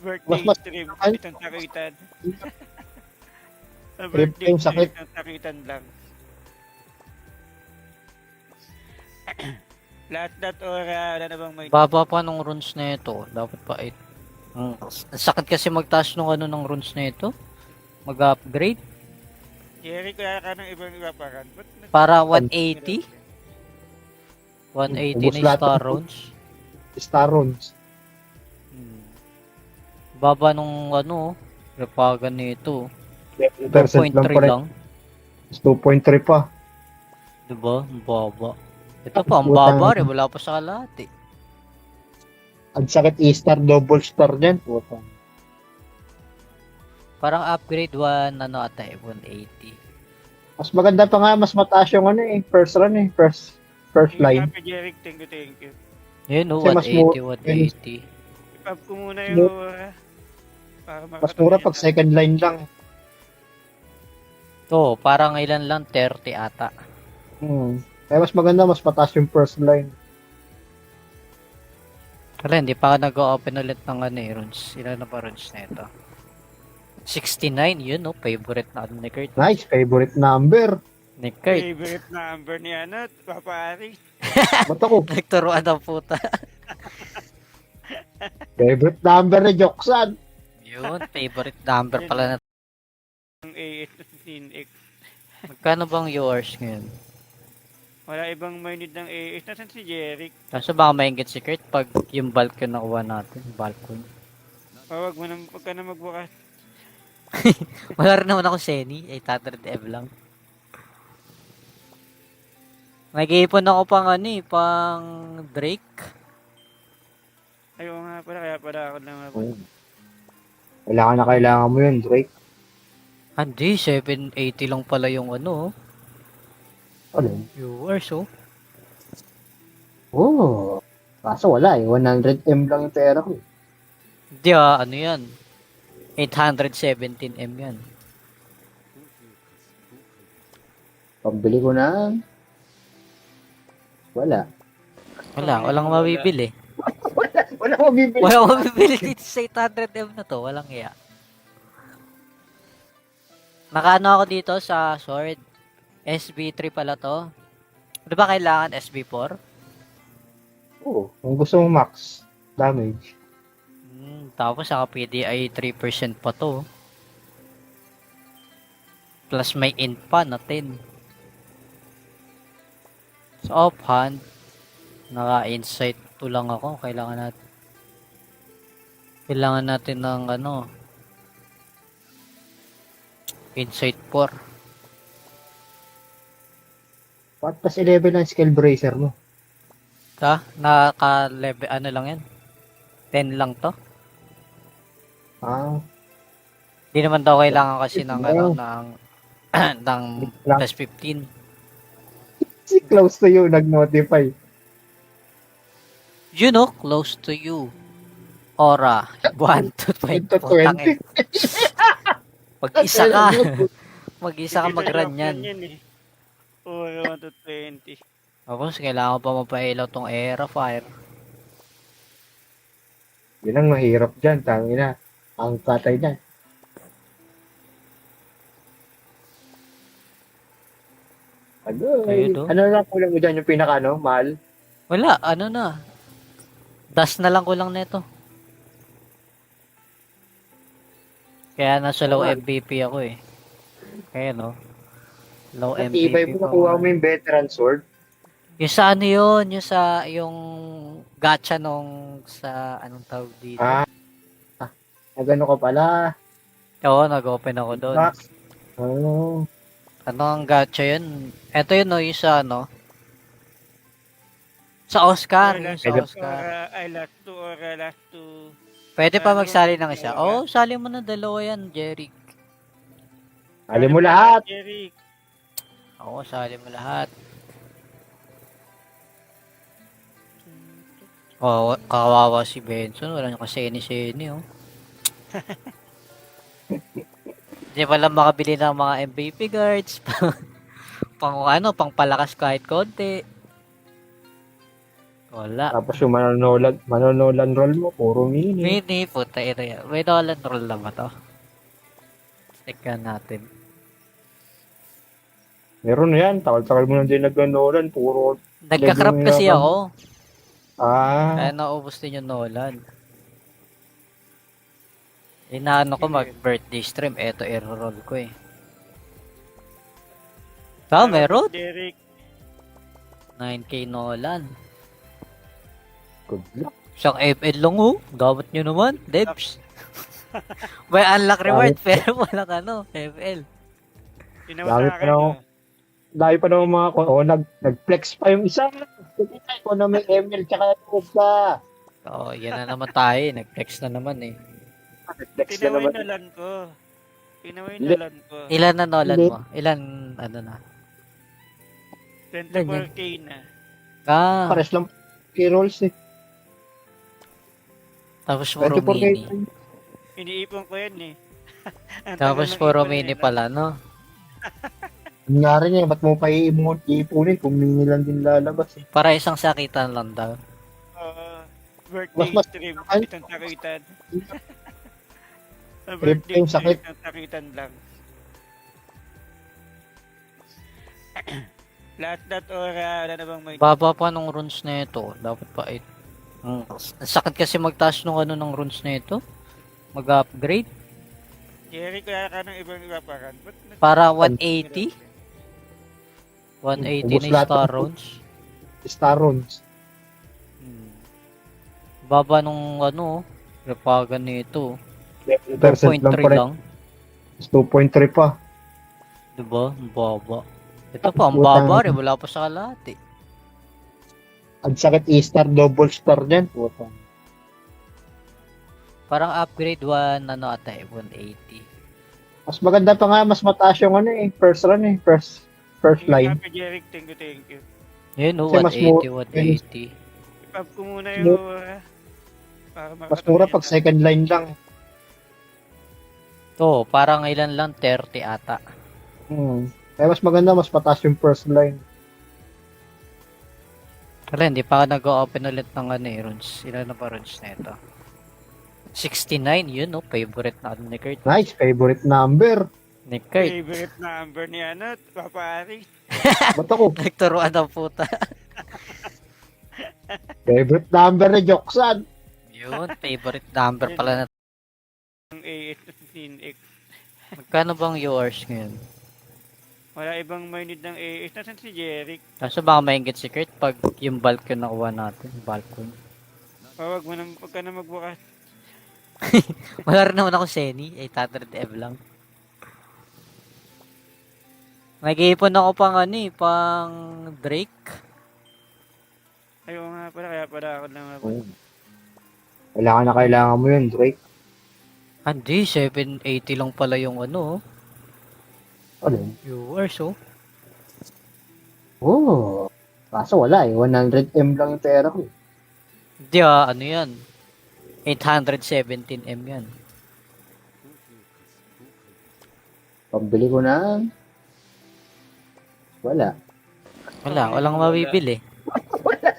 Birthday Mas- stream. ay- Itong sakitan. Sa Trip birthday yung sakit. stream, itong sakitan lang. Lahat ora, wala na bang may... Baba pa nung runes na ito. Dapat pa 8. Ang sakit kasi magtaas nung ng runes na ito. Mag-upgrade. Jerry, kaya ka ng ibang ipapakan. Ba't nag- Para 180. 180 Ubus na lahat star ng- runes. Star runs. Baba nung repagan nito. Percent 2.3 lang pa rin. lang. 2.3 pa. Diba? Ang baba. Ito pa, ang Putang- baba rin. Wala pa sa kalahati. Ang sakit E-star, double star dyan. Puta. Parang upgrade 1, ata 180. Mas maganda pa nga, mas mataas yung first run eh. First line. Sabi, Jerry, thank you. Yun, no, Kasi mas 180. Ipap ko muna yung ora. Para Mas mura pag second line lang. To, parang ilan lang, 30 ata. Kaya mas maganda, mas mataas yung first line. Wala, hindi pa ako nag-open ulit ng runes. Ilan na pa runes na ito? 69, yun, no? Favorite na ni Kurt. Nice, favorite number. Ni Kurt. Favorite number ni Papa Ari. Ba't ako? Nagturuan ng puta. Favorite number ni Joksan. Yun, favorite number pala na. Ang AS15X. Magkano bang yours ngayon? Wala ibang may need ng AS. Nasaan si Jerry? Kaso baka maingit si Kurt pag yung balcon nakuha natin. Balcon. Huwag ka na magbukas. Wala rin naman ako Seni. 800M lang. Nag-iipon ako pang pang Drake. Ayaw nga pala, kaya pala ako naman. Kailangan mo yun, Drake. Hindi, 780 lang pala yung Ano? viewers, oh. Oh. Kaso wala eh. 100M lang yung pera ko. Hindi yan. 817M yan. Pambili ko na. Wala. Walang mabibili. Wala ko bibili. Walang mabibili dito sa 800M na to. Walang iya. Nakano ako dito sa sword. SB3 pala to. Di ba kailangan SB4? Oo. Kung gusto mo max damage. Tapos saka PDI 3% pa to. Plus may int pa na 10. Sa offhand, naka-insight 2 lang ako. Kailangan natin ng insight 4. What plus 11 ang skill bracer mo? Naka-level, lang yan? 10 lang to? Ah. Hindi naman daw kailangan kasi ng Wow. ng Lang. plus 15. Si close to you nag-notify. You know, close to you. Aura, 1 to 20. 1 to 20. Mag-isa ka. Mag-isa ka mag-run yan. Oo, 1 to 20. Tapos, kailangan pa mapailaw tong Era Fire. Yun ang mahirap dyan. Tangina. Ang katay dyan. Ayun, oh. Ano lang kulang mo dyan yung pinaka mahal? Wala, na. Dust na lang ko lang neto. Kaya nasa low MVP ako eh. Kaya low Ibay MVP mo pa nakuha ako. mo yung veteran sword. Yung sa yun? Yung gacha nung sa anong tawag dito? Ah. Nagano ka pala. Oo, nag-open ako doon. Max Oh, Ano ang gacha yun? Ito yun, no, yung sa ano? Sa Oscar, Or yung last, sa medyo, or Oscar. last two, or last two. Pwede pa magsali ng isa. Dalawa. Oo, sali mo na dalawa yan, Jerry. alam Sali mo mo lahat. Jerry. Oo, sali mo lahat. Oh, kawawa si Benson. Wala nyo kasi seni oh. Hindi pa lang makabili ng mga MVP guards. Pang ano, pang palakas kahit konti. Wala. Tapos yung manonolan roll mo, puro mini. Mini, puta ito yan. May dollar roll na ba to? Tignan natin. Meron na yan. Takal-takal mo na din nag-nolan. Puro Nagka-crop level kasi na ako. Kaya Ah, naubos din yung Nolan. Inaano ko mag-birthday stream. Eto, i-roll ko eh. Meron. Derek. 9k Nolan. good luck. Isang FL lang oh. Dapat nyo naman, Debs. May unlock reward pero walang ano, FL. Ginawa Dami sa pa akin. na ako. Dahil pa naman mga nag-flex pa yung isa. Kita ko na may ML tsaka Kubka. Oo, yan na naman tayo. Nag-flex na naman eh. Nag-flex na Tinaway naman. na lan ko. Tinaway Hindi. na lan ko. Ilan na Nolan Hindi. mo? Ilan, ano na? 24k na. Ah, Pares lang kay rolls eh. tapos puro 24K. mini. Iniipon ko yan eh. Ang Tapos tagal ng puro ipon mini eh, no? pala, no? Nangyari niya, ba't mo pa iipunin kung mini lang din lalabas eh. Para isang sakitan lang daw. Birthday Mas- stream. ay- Itong sakitan. Sa Trip birthday yung sakit. stream. Itong sakitan lang. Lahat wala na bang may... Baba pa nung runes na ito. Dapat pa 8. Ang sakit kasi magtaas nung ano ng runes na ito. Mag-upgrade. Jerry, kaya ka ng ibang ipapakan. Ba't na- Para 180. 180 Ubus na lahat star ng- runes. Star runs. Baba nung ano, repagan nito. Percent lang 2.3 pa rin. lang. 2.3 pa. Diba? Ang baba. Ito pa, ang Putang- baba rin. Wala pa sa kalahati. Ang sakit E-star, double star dyan. Putang. Parang upgrade 1, ano ata eh, 180. Mas maganda pa nga, mas mataas yung ano eh. First run eh. First line. Sabi, Jerry, thank you. Yun no, Kasi mas 180, 180. Ipap ko muna yung aura. Para Mas mura pag second line lang. To, parang ilan lang, 30 ata. Kaya mas maganda, mas mataas yung first line. Wala, hindi pa ako nag-open ulit ng ano eh, runes. Ilan na pa runes na ito? 69, yun no, favorite na ano ni Kurt. Nice, favorite number. Ni Kurt. Favorite number ni ano, Papa Ari. Ba't ako? Nagturuan ng puta. Favorite number ni Joksan. Yun, favorite number pala na. Ang AS15X. Magkano bang yours ngayon? Wala ibang may need ng AS. Nasaan si Jerry? Kaso baka maingit si Kurt pag yung bulk yung nakuha natin. Balcon. Huwag mo na, huwag ka na magbukas. Wala rin naman ako Seni. 800M lang. Nag-iipon ako pang ano eh, pang Drake. Ayaw nga pala, kaya pala ako lang ako. Kailangan mo yun, Drake. Hindi, 780 lang pala yung ano, Ano? viewers oh. Oh. Kaso wala eh. 100M lang yung pera ko. Hindi ah, ano yan? 817M yan. Pambili ko na. Wala. Walang mabibili.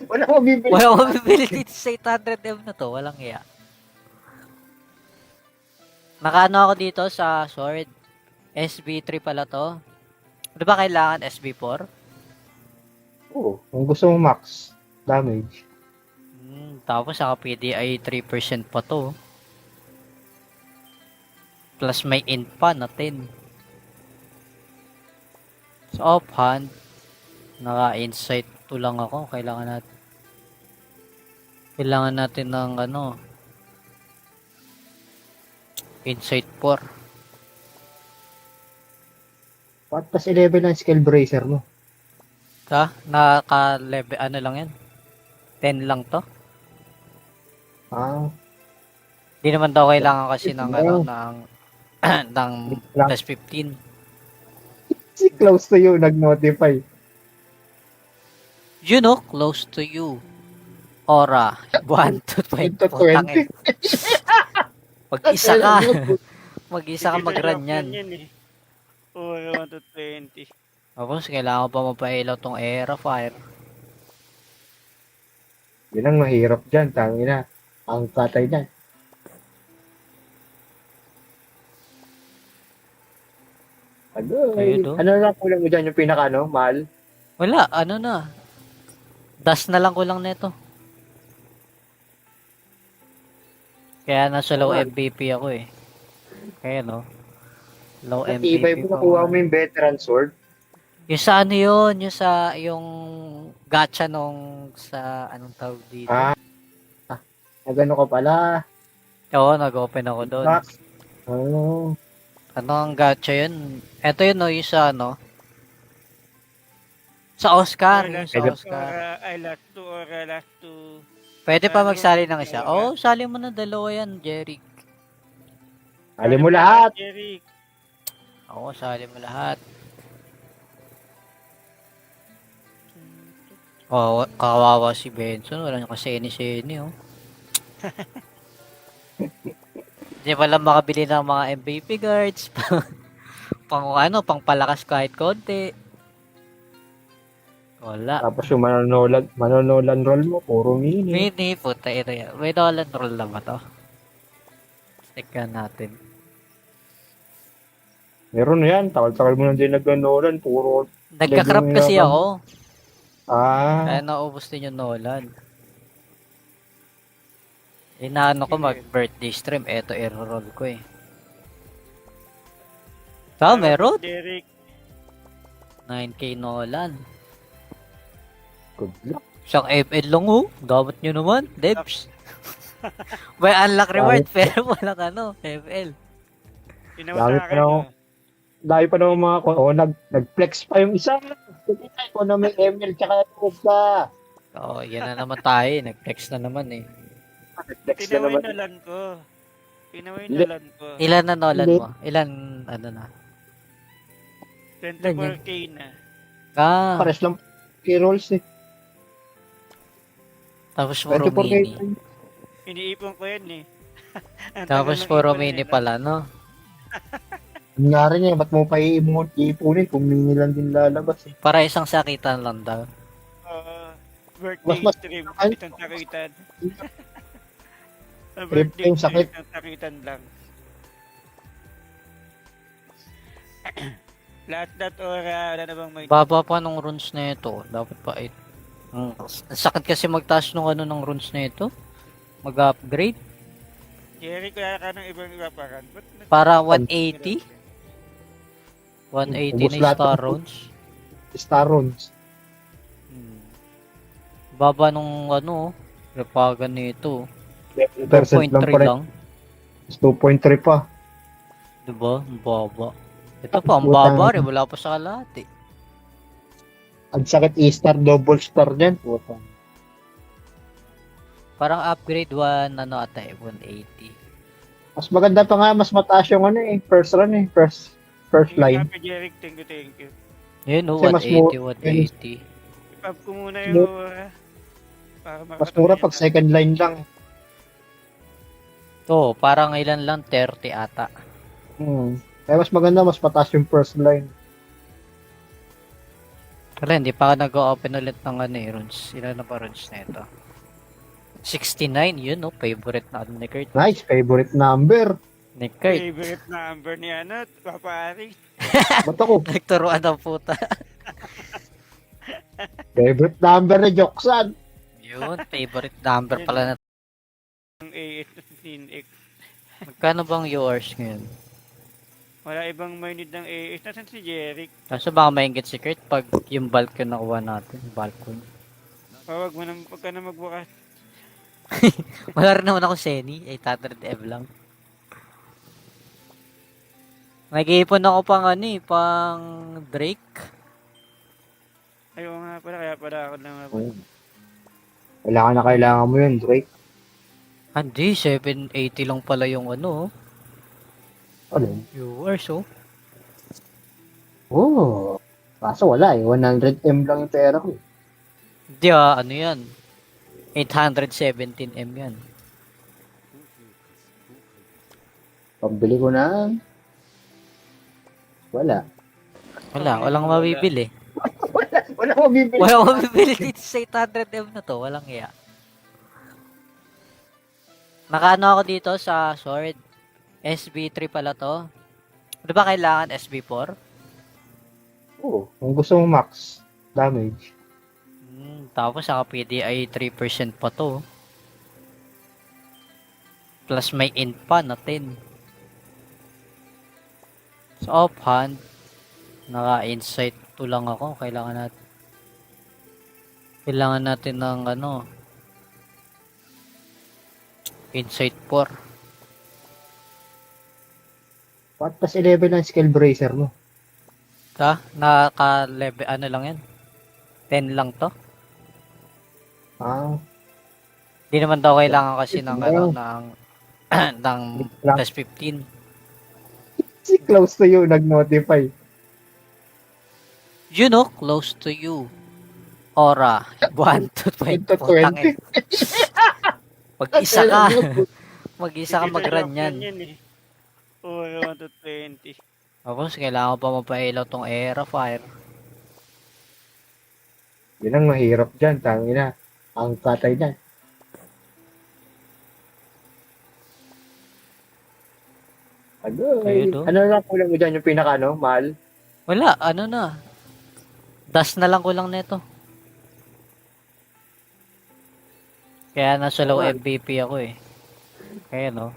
Wala ko bibili. Walang mabibili dito sa 800M na to, walang iya. Nakaano ako dito sa sword. SB3 pala to. Di ba kailangan SB4? Oo. Kung gusto mo max damage. Tapos saka PDI 3% pa to. Plus may int pa na 10. Sa offhand, naka-insight 2 lang ako. Kailangan natin ng ano, insight 4. What plus 11 ang skill bracer mo? Naka-level, ano lang yan? 10 lang to. Ah, Di naman daw kailangan kasi ng, ano, Oo. ng, ng lang. plus 15. Si close to you, nag-notify. You know, close to you. Aura, 1 to 20. Ito Putang 20. ina. Mag-isa ka. Mag-isa ka mag-run yan. Oo, 1 to 20. Tapos, kailangan pa mapailaw tong Era Fire. Yun ang mahirap dyan, tangina. Ang katay dyan. Ayun, oh. Ano na kulang mo dyan yung pinaka, ano, mahal? Wala, ano na. Dust na lang ko lang nito. Kaya nasa low Ah. MVP ako eh. Kaya no. Low Natibay MVP mo, pa nakuha ako. mo yung veteran sword. Yung sa ano yun, yung gacha nung sa anong tawag dito. Ah. Nagano ka pala. Oo, nag-open ako doon. Max. Oh. Ano ang gacha yun? Ito yun no, yung sa ano. Sa Oscar, yung sa Oscar. I last to or last to. Pwede pa magsali ng isa. Oo, sali mo na dalawa yan, Jeric. Alim mo lahat. Jerry. Oo, sali mo lahat. Oh, kawawa si Benson. Wala nyo kasi seni oh. Hindi pala makabili ng mga MVP guards. pang ano, pang palakas kahit konti. Wala. Tapos yung manonolan roll mo, puro mini. Mini, puta ito yan. May dollar roll na ba to? Tignan natin. Meron yan. Takal-takal mo na din nag-nolan, puro. Nagka-crap Level kasi nila ako. Ah. Kaya naubos din yung Nolan. Inaano ko mag-birthday stream. Eto, i-roll ko eh. Meron. Derek. 9k Nolan. Good luck. Siyang ML lang oh. Dapat nyo naman, Debs. May unlock reward pero walang ano, ML. Dami pa na dahil pa naman mga nag-flex pa yung isa. Kita ko na may ML tsaka ka. Oo, yan na naman tayo. Nag-flex na naman eh. Nag-flex na Pinaway naman. nalan ko. Pinaway Hindi. nalan ko. Ilan na Nolan Hindi. mo? Ilan, ano na? 24k na. Pares lang kay rolls eh. Tapos puro 24K. mini. Iniipon ko yan eh. Ang Tapos tagal ng puro ipon mini nila. pala, no? Nangyari niya, ba't mo pa iipunin kung mini lang din lalabas eh. Para isang sakitan lang daw. Birthday Mas- stream, ay- isang sakitan. Sa Trip birthday yung sakit. stream, isang sakitan lang. Last that or wala na bang may... Baba pa nung runes na ito. Dapat pa 8. Ang sakit kasi magtaas nung ano ng runes na ito. Mag-upgrade. Jerry, kaya ka ng ibang iba pa kan. Para 180. 180 Ubus na lahat star ng- runes. Star runes. Baba nung ano, repagan nito. 2% lang 2.3 pa rin. lang. 2.3 pa. Diba? Ang baba. Ito pa, ang baba rin. Wala pa sa kalahati. Ang sakit E-star, double star dyan. Puta. Parang upgrade 1, ano ata eh, 180. Mas maganda pa nga, mas mataas yung ano eh. First run eh. First line. Happy Jerry, thank you. Yun no, Kasi mas 180, 180. Ipab ko muna yung aura. Para Mas mura pag second line lang. Oo, parang ilan lang, 30 ata. Kaya mas maganda, mas mataas yung first line. Wala, hindi pa ako nag-open ulit ng ano eh, runes. Ilan na pa runes na ito? 69, yun no, favorite na ano ni Kurt. Nice, favorite number. Ni Kurt, Favorite number ni ano, Papa Ari. Ba't ako? nagturuan ng puta. Favorite number ni Joksan. Yun, favorite number pala na. Ang AS-15X. Magkano bang yours ngayon? Wala ibang may need ng AS. Nasaan si Jerry? Kaso baka maingit si Kurt pag yung balcon nakuha natin, balcon. Pawag mo na, pagka na magbukas. Wala rin naman ako Seni, 800 EV lang. Nag-iipon ako pang ano eh, pang Drake. Ayaw nga pala, kaya pala ako naman. Oh. Kailangan na kailangan mo yun, Drake. Hindi, 780 lang pala yung ano, Ano? viewers, oh. Oh. Kaso wala eh. 100M lang yung pera ko. Hindi ano yan. 817M yan. Pambili ko na. Wala. Walang mabibili. Wala ko bibili. Walang mabibili dito sa 800M na to. Walang iya. Nakaano ako dito sa sword. SB3 pala to. Di ba kailangan SB4? Oo. Kung gusto mo max damage. Tapos saka PDI 3% pa to. Plus may int pa na 10. Sa offhand, naka-insight 2 lang ako. Kailangan natin ng ano, insight 4. What plus 11 ang skill bracer mo? Naka-level, ano lang yan? 10 lang to. Ah. Di naman daw kailangan kasi ng ano, ng ng Lang. plus 15. Si close to you nag-notify. You know, close to you. Aura, 1 to 20. 1 to 20. Mag-isa ka. Mag-isa ka mag-run yan. Oo, 1 to 20. Tapos, kailangan pa mapailaw tong Era Fire. Yun ang mahirap dyan. Tangina. Ang katay dyan. Ayun, Ano lang kulang mo dyan yung pinaka mahal? Wala, ano na. Dust na lang kulang nito. Kaya nasa low MVP ako eh. Kaya no.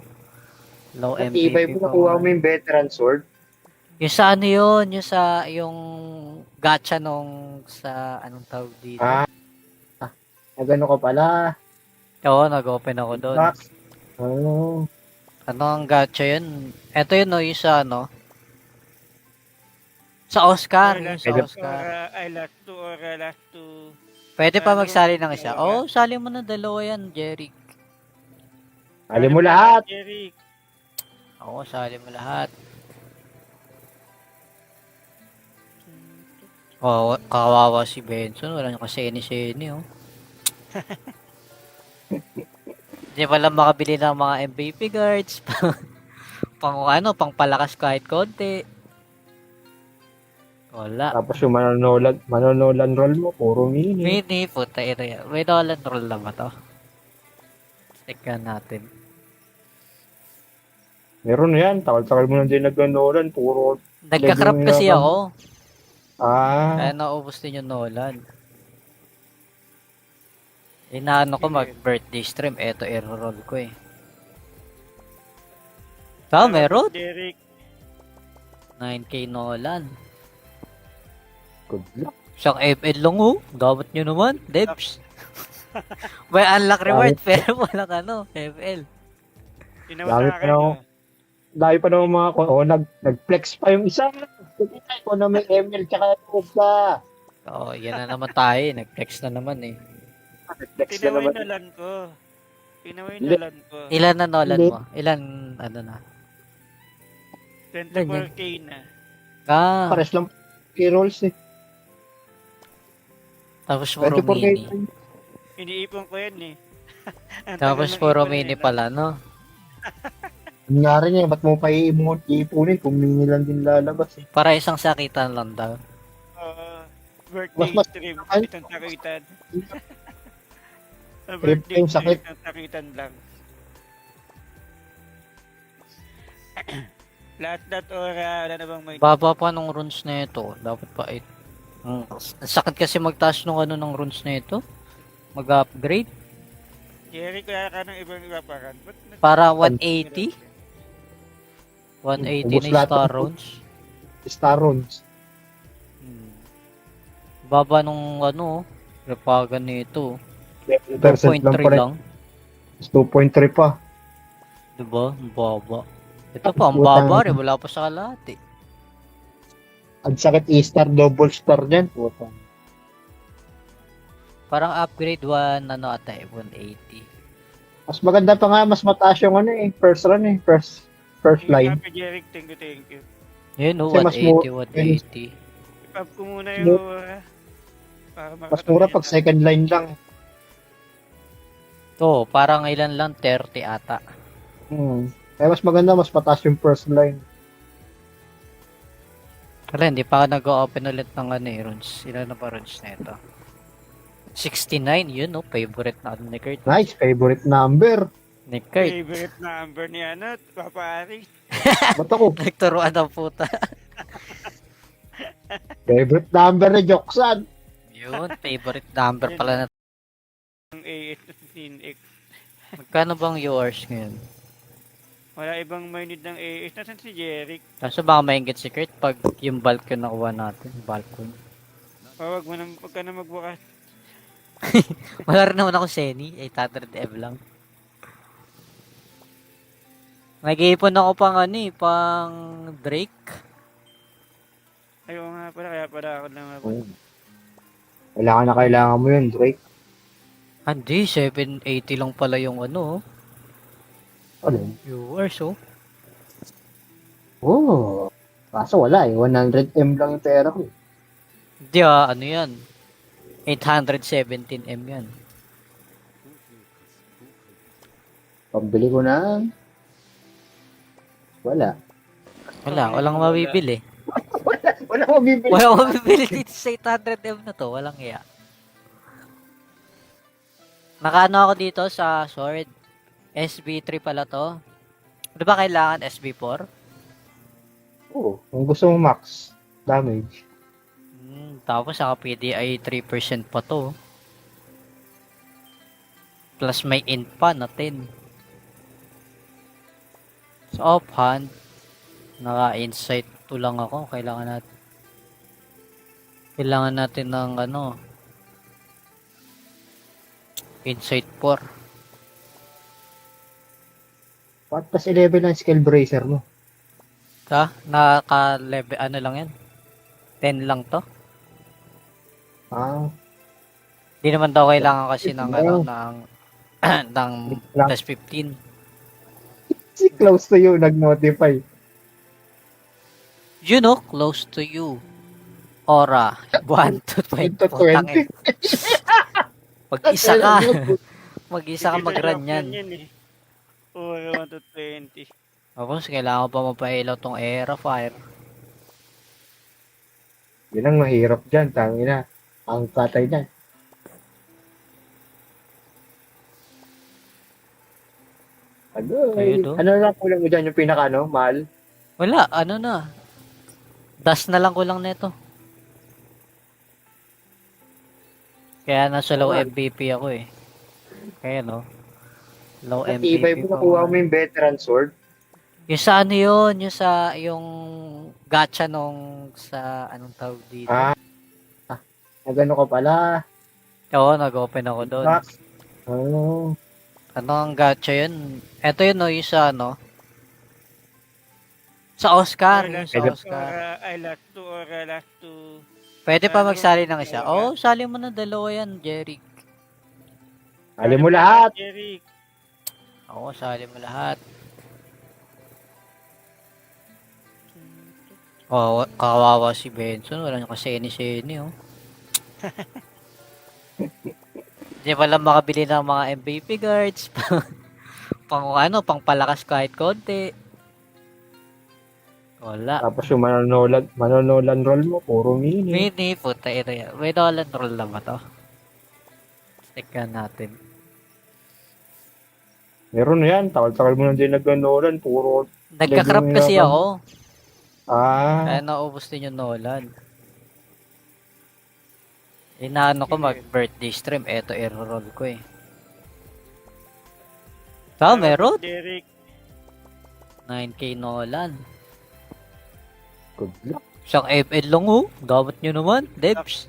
Low Iba MVP mo nakuha mo yung veteran sword. Yung sa ano yun, yung gacha nung sa anong tawag dito. Nagano ka pala. Oo, nag-open ako doon. Max. Oh. Ano ang gacha yun? Ito yun no, yung sa ano. Sa Oscar, yung sa Oscar. Last two. Pwede pa magsali ng isa. Oh, sali mo na dalawa yan, Jeric. Alam mo lahat. Jeric. Oo, sali mo lahat. Oh, kawawa si Benson. Wala nyo kasi seni oh. Hindi pala makabili ng mga MVP guards. pang pang palakas kahit konti. Wala. Tapos yung manonolan roll mo, puro mini. Mini, puta ina yan. May Nolan roll na ba to? Tingnan natin. Meron yan. Takal-takal mo na din nag-nolan, puro. Nagka-crap kasi ako. Kaya Ah. naubos din yung Nolan. Inaano ko mag-birthday stream. Eto, i-roll ko eh. Meron. Jeric. 9k Nolan. Good luck. Isang ML lang oh. Dapat nyo naman, Debs. May unlock reward pero walang ML. Dami pa na dahil pa naman mga nag-flex pa yung isa. Kaya ko na may ML tsaka ka. Oo, yan na naman tayo. Nag-flex na naman eh. Nag-flex na naman. Pinaway nalan ko. Ilan na Nolan mo? Ilan, ano na? 24k na. Pares lang key rolls eh. Tapos puro 24K. mini. Iniipon ko yan eh. Tapos puro mini pala, no? Nangyari niya, ba't mo pa iipunin kung mini lang din lalabas eh. Para isang sakitan lang daw. Birthday Mas- stream, itong sakitan. Trip yung sakit. Itong sakitan lang. Lahat ora, wala na bang may... Baba pa nung runes na ito. Dapat pa 8. Ang sakit kasi magtaas nung ng runes na ito. Mag-upgrade. Jerry, kaya ka ng ibang iba pa kan. Para 180. 180 Ubus na lahat star ng- runes. Star runes. Baba nung repagan nito. 2% lang 2.3 pa rin. lang. 2.3 pa. Diba? Ang baba. Ito pa, ang baba rin. Wala pa sa kalahati. Ang sakit Easter, double star dyan. Puta. Parang upgrade 1, ano ata eh, 180. Mas maganda pa nga, mas mataas yung ano eh, first run eh, first line. Happy Jeric, thank you, thank you. Yun oh, Kasi mas 180, 180. Ipab ko muna yung aura. Para Mas mura pag second line lang. Oh, parang ilan lang, 30 ata. Kaya mas maganda, mas mataas yung first line. Wala, hindi pa ako nag-open ulit ng ano eh, runes. Ilan na pa runes na ito? 69, yun oh, favorite na ano ni Kurt. Nice, favorite number. Ni Kurt. Favorite number ni ano, Papa Ari. Ba't ako? Nagturuan ng puta. Favorite number ni Joksan. Yun, favorite number pala na. Ang AS na Sin-X. Magkano bang yours ngayon? Wala ibang may need ng AS. Nasaan si Jeric? Kaso baka maingit si Kurt pag yung bulk yung nakuha natin. Balcon. Huwag mo na, huwag ka na magbukas. Wala rin naman ako Seni. 800M lang. Nag-iipon ako pang ano eh, pang Drake. Ayaw nga pala, kaya pala ako lang ako. Kailangan mo yun, Drake. Hindi, 780 lang pala yung ano. Ano? Viewers oh. Oh. Kaso wala eh, 100M lang yung pera ko. Hindi ah, ano yan? 817M yan. Pambili ko na. Wala. Walang mabibili. Wala ko bibili. Walang mabibili dito sa 800M na to. Walang iya. Nakaano ako dito sa sword. SB3 pala to. Di ba kailangan SB4? Oo, kung gusto mo max damage. Tapos sa PDI 3% pa to. Plus may int pa na 10. So offhand, naka-insight 2 lang ako. Kailangan natin ng ano, insight 4. What tas 11 ang skill bracer mo? Naka-level ano lang yan? 10 lang to. Ah, Di naman daw kailangan kasi ng ano, ng ng lang. plus 15. Si close to you nag-notify. You know, close to you. Aura, 1 to 20. to 20. Pag-isa ka. Mag-isa ka mag-run yan. Oo, 1 to 20. Tapos, kailangan pa mapailaw tong Era Fire. Yun ang mahirap dyan, tangina. Ang patay dyan. Ayun, oh. Ano lang kulang mo dyan yung pinaka mahal? Wala, ano na. Dust na lang kulang nito. Kaya nasa low MVP ako eh. Kaya no. Low Iba MVP mo pa. nakuha mo yung veteran sword. Yung sa ano yun, yung gacha nung sa anong tawag dito. Nagano ka pala. Oo, nag-open ako doon. Oh. Ano ang gacha yun? Ito yun no, yung sa ano. Sa Oscar. Yung sa Oscar. Last two. Pwede pa magsali ng isa. Oo, sali mo na dalawa yan, Jeric. Alam mo lahat. Jeric. Oo, sali mo lahat. Oh, kawawa si Benson. Wala nyo kasi seni oh. Hindi pala makabili ng mga MVP guards. pang pang palakas kahit konti. Wala. Tapos yung manonolan roll mo, puro mini. Mini, puta ito yan. May Nolan roll na ba to? Tignan natin. Meron na yan. Takal-takal mo na din nag-nolan, puro. Nagka-crap kasi ako. Kaya Ah, naubos din yung Nolan. Inaano ko mag-birthday stream. Eto, i-roll ko eh. Meron? Jeric. 9k Nolan. good luck. Isang FL lang oh. Dapat nyo naman, Debs.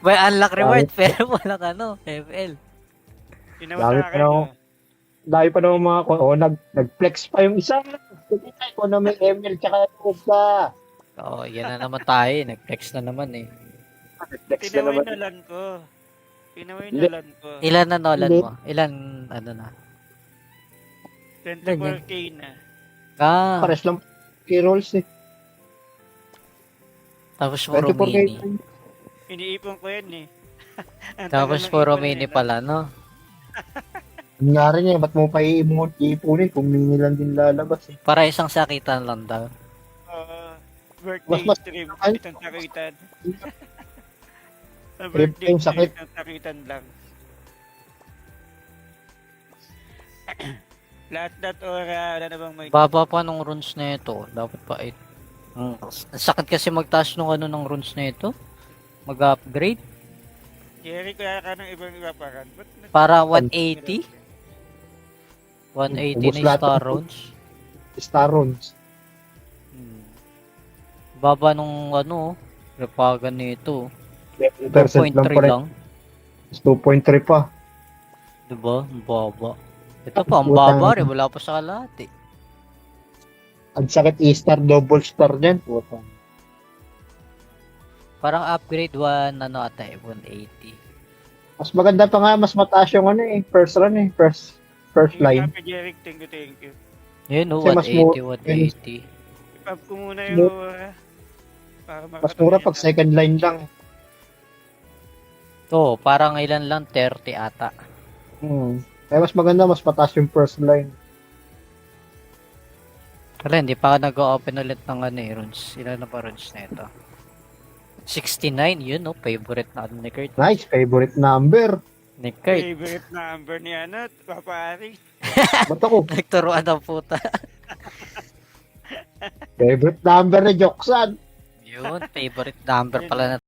May unlock reward pero walang ano, FL. Ginawa Dami sa pa akin. na dahil pa naman nag-flex pa yung isa. Ko na may ML tsaka ka. Oo, yan na naman tayo. Nag-flex na naman eh. Flex na Tinaway naman. na lan ko. Tinaway Hindi. na lan ko. Ilan na Nolan Hindi. mo? Ilan, ano na? 24K na. Pares lang key rolls eh. Tapos puro 24K. mini. Iniipon ko yan eh. Ang Tapos tagal ng puro ipon mini nila. pala, no? Yun nga rin eh, ba't mo pa iipunin kung mini lang din lalabas eh. Para isang sakitan lang daw. Birthday Mas- stream, ay- isang sakitan. Sa Trip birthday yung sakit. stream, isang sakitan lang. Lahat ora, wala na bang may... Baba pa nung runes na ito. Dapat pa 8. Ang sakit kasi magtaas nung ano ng runes na ito. Mag-upgrade. Jerry, kaya ka ng ibang iba parang. Para 180. 180 Ubus na lahat star ng- runes. Star runes. Baba nung ano, repagan nito. 10% lang 2.3 pa rin. lang. 2.3 pa. Diba? Ang baba. Ito pa, ang Putang- baba rin. Wala pa sa kalahati. Ang sakit E-star, double star dyan. Putang. Parang upgrade 1, ano ata eh, 180. Mas maganda pa nga, mas mataas yung ano eh, first run eh, first line. Happy Jerry, thank you. Yun o, Kasi mas 180. Ipab ko muna yung ora. Para Mas mura pag second line lang. To, parang ilan lang, 30 ata. Kaya mas maganda, mas mataas yung first line. Wala, hindi pa ako nag-open ulit ng ano eh, runes. Ilan na pa runes na ito? 69, yun no, favorite na ano ni Kurt. Nice, favorite number. Ni Kurt, Favorite number ni ano, Papa Ari. Ba't ako? nagturuan ng puta. Favorite number ni Joksan. Yun, favorite number pala na